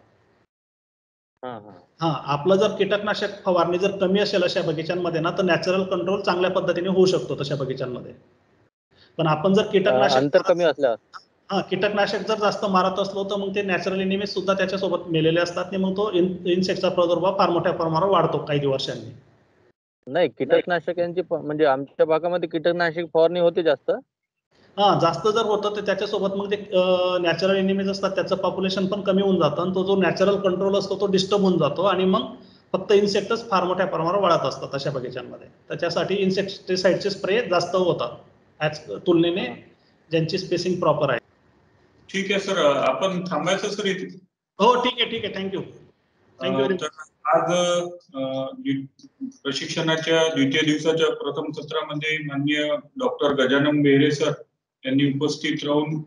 हा, आपलं जर कीटकनाशक फवारणी जर कमी असेल अशा बगीच्यांमध्ये ना, तर नॅचरल कंट्रोल चांगल्या पद्धतीने होऊ शकतो तशा बगीच्यांमध्ये. पण आपण जर अंतर कमी असल्यावर कीटकनाशक जर जास्त मारत असलो तर मग ते नॅचरल एनिमीज सुद्धा त्याच्यासोबत मेलेले असतात आणि मग तो इन्सेक्टचा प्रादुर्भाव फार मोठ्या प्रमाणावर वाढतो काही वर्षांनी. नाही, कीटकनाशकांची म्हणजे आमच्या भागामध्ये कीटकनाशक फवारणी होते जास्त. जास्त जर होतं तर त्याच्यासोबत मग ते नॅचरल एनिमीज असतात, त्याचं पॉप्युलेशन पण कमी होऊन जातं आणि तो जो नॅचरल कंट्रोल असतो तो डिस्टर्ब होऊन जातो आणि मग फक्त इन्सेक्टच फार मोठ्या प्रमाणावर वाढत असतात अशा बगीच्यांमध्ये. त्याच्यासाठी इन्सेक्टिसाइडचे स्प्रे जास्त होतात ॲज तुलनेने ज्यांची स्पेसिंग प्रॉपर आहे. ठीक आहे सर, आपण थांबायचं सर इथे. हो ठीक आहे, थँक्यू. तर आज प्रशिक्षणाच्या द्वितीय दिवसाच्या प्रथम सत्रामध्ये माननीय डॉक्टर गजानन बेहरे सर यांनी उपस्थित राहून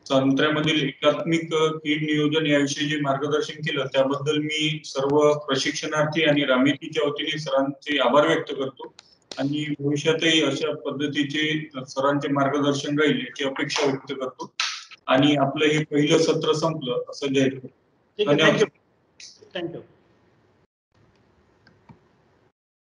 संत्र्यामधील एकात्मिक कीड नियोजन याविषयी जे मार्गदर्शन केलं त्याबद्दल मी सर्व प्रशिक्षणार्थी आणि रामेतीच्या वतीने सरांचे आभार व्यक्त करतो आणि भविष्यातही अशा पद्धतीचे सरांचे मार्गदर्शन राहील याची अपेक्षा व्यक्त करतो आणि आपलं हे पहिलं सत्र संपलं असं जाहीर करतो. धन्यवाद. थँक्यू.